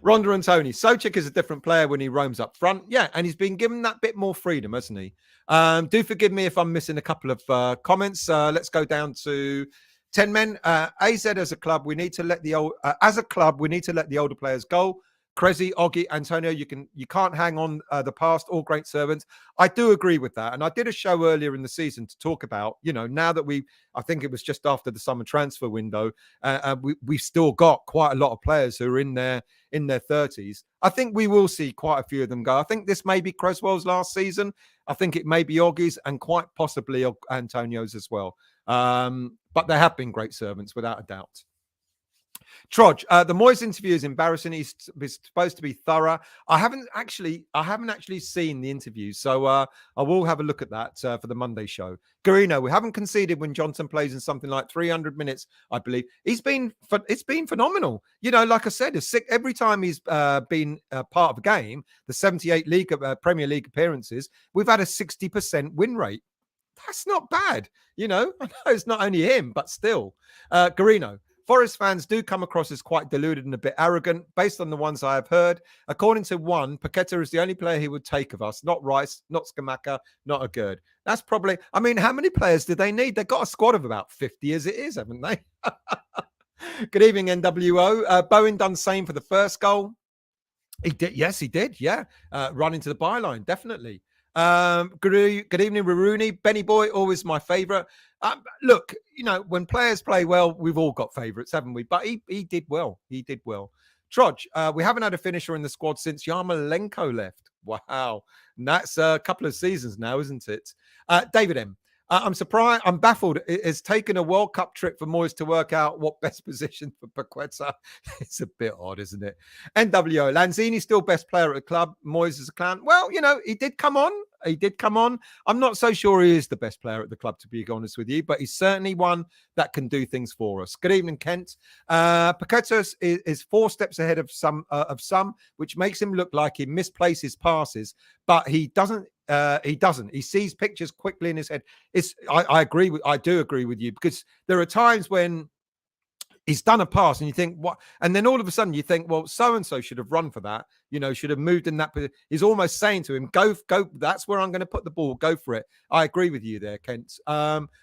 Ronda and Tony. Souček is a different player when he roams up front. Yeah, and he's been given that bit more freedom, hasn't he? Do forgive me if I'm missing a couple of comments. Let's go down to 10 men. AZ as a club, we need to let the older players go. Cressy, Oggy, Antonio, you can't hang on the past, all great servants. I do agree with that. And I did a show earlier in the season to talk about, now that I think it was just after the summer transfer window, we've still got quite a lot of players who are in their 30s. I think we will see quite a few of them go. I think this may be Cresswell's last season. I think it may be Oggy's and quite possibly Antonio's as well. But they have been great servants, without a doubt. Trodge, the Moyes interview is embarrassing. He's supposed to be thorough. I haven't actually seen the interview, so I will have a look at that for the Monday show. Garino, we haven't conceded when Johnson plays in something like 300 minutes, I believe. It's been phenomenal. Like I said, every time he's been part of a game, the 78 Premier League appearances, we've had a 60% win rate. That's not bad. I know it's not only him, but still. Garino, Forest fans do come across as quite deluded and a bit arrogant, based on the ones I have heard. According to one, Paqueta is the only player he would take of us, not Rice, not Scamacca, not Agurd. That's probably, how many players do they need? They've got a squad of about 50 as it is, haven't they? Good evening, NWO. Bowen done same for the first goal. He did. Yes, he did. Yeah. Run into the byline. Definitely. Good evening, Rooney. Benny Boy, always my favourite. Look, when players play well, we've all got favourites, haven't we? But he did well. He did well. Trudge, we haven't had a finisher in the squad since Yarmolenko left. Wow. And that's a couple of seasons now, isn't it? David M. I'm surprised. I'm baffled. It has taken a World Cup trip for Moyes to work out what best position for Paqueta. It's a bit odd, isn't it? NWO. Lanzini's still best player at the club. Moyes is a clown. Well, he did come on. He did come on. I'm not so sure he is the best player at the club, to be honest with you, but he's certainly one that can do things for us. Good evening, Kent. Paqueta is 4 steps ahead of some, which makes him look like he misplaces passes, but he doesn't. He doesn't. He sees pictures quickly in his head. I do agree with you, because there are times when he's done a pass and you think, what? And then all of a sudden you think, well, so-and-so should have run for that, should have moved in that position. He's almost saying to him, go, that's where I'm going to put the ball, go for it. I agree with you there, Kent.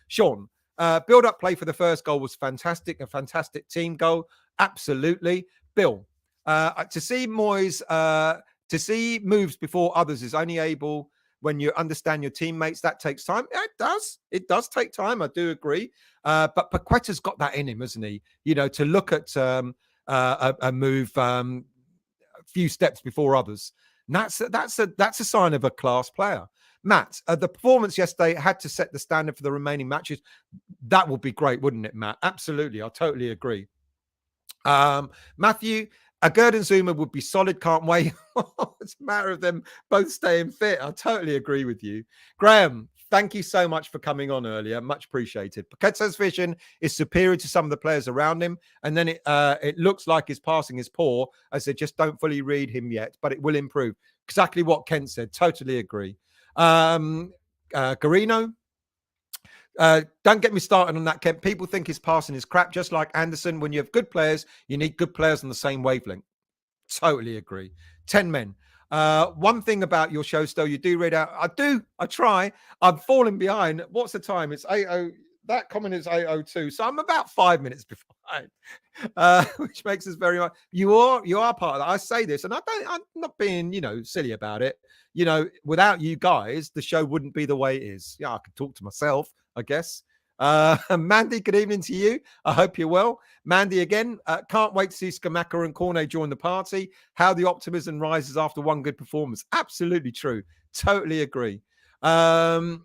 Sean, build-up play for the first goal was fantastic, a fantastic team goal. Absolutely. Bill, to see Moyes, to see moves before others is only able when you understand your teammates. That takes time. Yeah, it does. It does take time. I do agree. But Paqueta's got that in him, hasn't he? To look at a move a few steps before others. And that's a sign of a class player. Matt, the performance yesterday had to set the standard for the remaining matches. That would be great, wouldn't it, Matt? Absolutely. I totally agree. Matthew, Gerd and Zuma would be solid. Can't wait. It's a matter of them both staying fit. I totally agree with you. Graham, thank you so much for coming on earlier. Much appreciated. Paqueta's vision is superior to some of the players around him. And then it looks like his passing is poor, as they just don't fully read him yet, but it will improve. Exactly what Kent said. Totally agree. Garino, don't get me started on that, Kent. People think his passing is crap, just like Anderson. When you have good players, you need good players on the same wavelength. Totally agree. 10 men. One thing about your show, Stowe, you do read out. I try. I'm falling behind. What's the time? It's 8:00. That comment is 8:02. So I'm about 5 minutes behind, which makes us very much. You are part of that. I say this, and I'm not being, silly about it. Without you guys, the show wouldn't be the way it is. Yeah, I could talk to myself, I guess. Mandy, good evening to you. I hope you're well. Mandy again, can't wait to see Scamacca and Cornet join the party. How the optimism rises after one good performance. Absolutely true. Totally agree. Brighton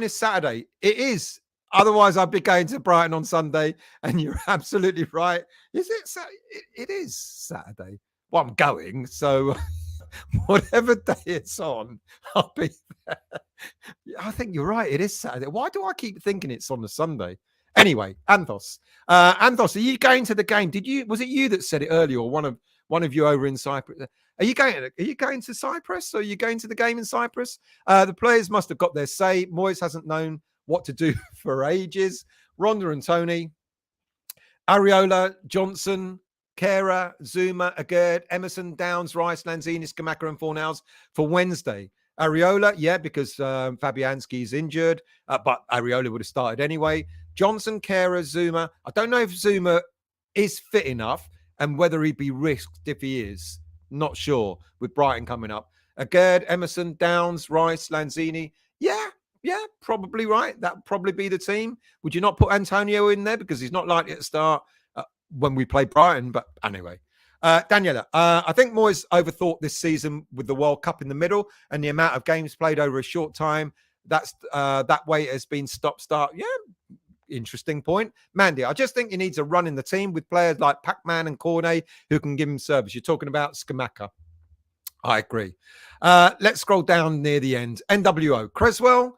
is Saturday. It is. Otherwise, I'd be going to Brighton on Sunday, and you're absolutely right. Is it? It is Saturday. Well, I'm going, so whatever day it's on, I'll be there. I think you're right. It is Saturday. Why do I keep thinking it's on a Sunday? Anyway, Anthos. Anthos, are you going to the game? Was it you that said it earlier, or one of you over in Cyprus? Are you going to Cyprus? Or are you going to the game in Cyprus? The players must have got their say. Moyes hasn't known what to do for ages. Ronda and Tony, Areola, Johnson, Kera, Zuma, Agerd, Emerson, Downs, Rice, Lanzini, Scamacca, and Fornals for Wednesday. Areola, yeah, because Fabianski's injured, but Areola would have started anyway. Johnson, Kera, Zuma. I don't know if Zuma is fit enough and whether he'd be risked if he is. Not sure, with Brighton coming up. Agerd, Emerson, Downs, Rice, Lanzini. Yeah, probably right. That would probably be the team. Would you not put Antonio in there? Because he's not likely to start when we play Brighton. But anyway. Daniela, I think Moyes overthought this season with the World Cup in the middle and the amount of games played over a short time. That way it has been stop-start. Yeah, interesting point. Mandy, I just think he needs a run in the team with players like Pac-Man and Cornet who can give him service. You're talking about Scamacca. I agree. Let's scroll down near the end. NWO. Creswell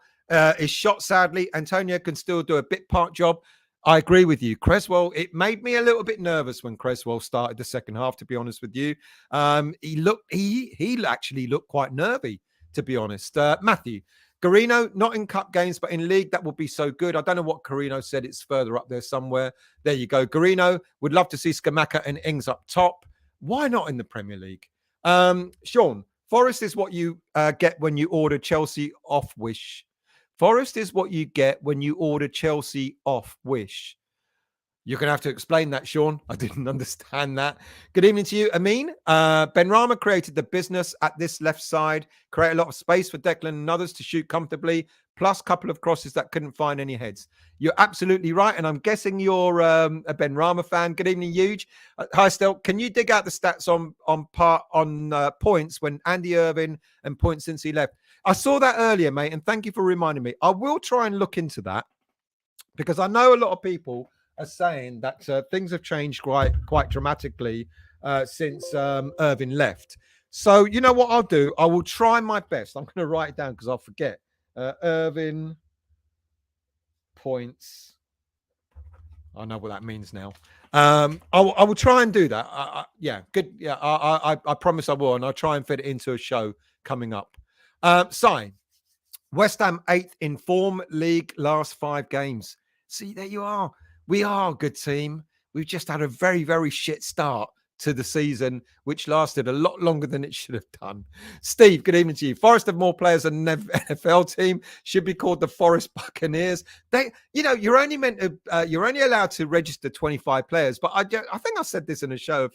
is shot, sadly. Antonio can still do a bit part job. I agree with you. Creswell, it made me a little bit nervous when Creswell started the second half, to be honest with you. He actually looked quite nervy, to be honest. Matthew, Garino, not in cup games, but in league, that would be so good. I don't know what Carino said. It's further up there somewhere. There you go. Garino, would love to see Scamacca and Ings up top. Why not in the Premier League? Sean, Forest is what you get when you order Chelsea off Wish. Forest is what you get when you order Chelsea off Wish. You're going to have to explain that, Sean. I didn't understand that. Good evening to you, Amin. Benrahma created the business at this left side, create a lot of space for Declan and others to shoot comfortably, plus a couple of crosses that couldn't find any heads. You're absolutely right, and I'm guessing you're a Benrahma fan. Good evening, Huge. Hi, Stel. Can you dig out the stats on points when Andy Irvine and points since he left? I saw that earlier, mate, and thank you for reminding me. I will try and look into that because I know a lot of people are saying that things have changed quite dramatically since Irvine left. So you know what I'll do? I will try my best. I'm going to write it down because I'll forget. Irvine points. I know what that means now. I will try and do that. Yeah, good. Yeah, I promise I will, and I'll try and fit it into a show coming up. Sign. West Ham 8th in form, league last 5 games. See, there you are. We are a good team. We've just had a very, very shit start to the season, which lasted a lot longer than it should have done. Steve, good evening to you. Forest have more players than an NFL team. Should be called the Forest Buccaneers. You're only allowed to register 25 players. But I think I said this in a show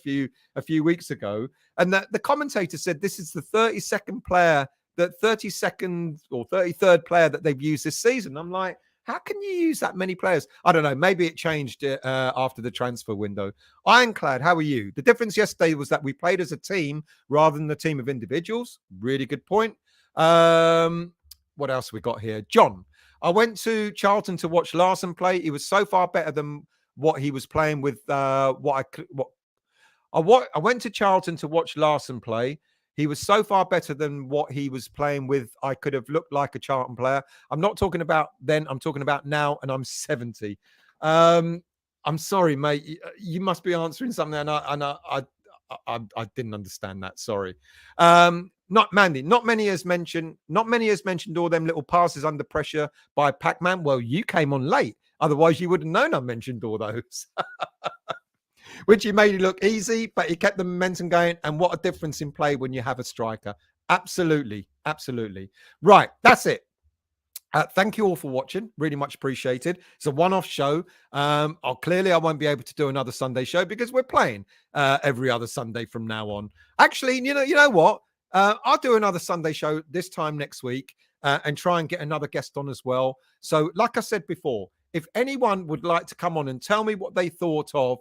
a few weeks ago, and that the commentator said this is the 32nd player, the 32nd or 33rd player that they've used this season. I'm like, how can you use that many players? I don't know. Maybe it changed after the transfer window. Ironclad, how are you? The difference yesterday was that we played as a team rather than a team of individuals. Really good point. What else we got here? John, I went to Charlton to watch Larson play. He was so far better than what he was playing with. I went to Charlton to watch Larson play. He was so far better than what he was playing with. I could have looked like a Charlton player. I'm not talking about then. I'm talking about now, and I'm 70. I'm sorry, mate. You must be answering something, and I didn't understand that. Sorry. Not Mandy. Not many has mentioned all them little passes under pressure by Pac-Man. Well, you came on late. Otherwise, you would have known I mentioned all those. Which he made it look easy, but he kept the momentum going. And what a difference in play when you have a striker. Absolutely. Absolutely. Right. That's it. Thank you all for watching. Really much appreciated. It's a one-off show. I won't be able to do another Sunday show because we're playing every other Sunday from now on. Actually, you know what? I'll do another Sunday show this time next week and try and get another guest on as well. So like I said before, if anyone would like to come on and tell me what they thought of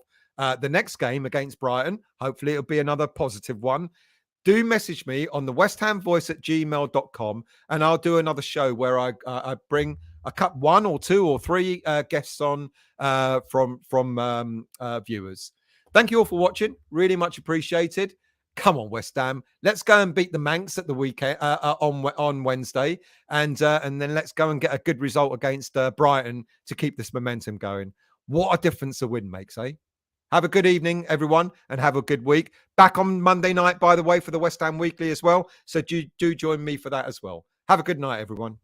the next game against Brighton, hopefully it'll be another positive one. Do message me on the westhamvoice@gmail.com and I'll do another show where I bring a cut 1 or 2 or 3 guests on from viewers. Thank you all for watching. Really much appreciated. Come on, West Ham. Let's go and beat the Manx at the weekend on Wednesday, and then let's go and get a good result against Brighton to keep this momentum going. What a difference a win makes, eh? Have a good evening, everyone, and have a good week. Back on Monday night, by the way, for the West Ham Weekly as well. So do join me for that as well. Have a good night, everyone.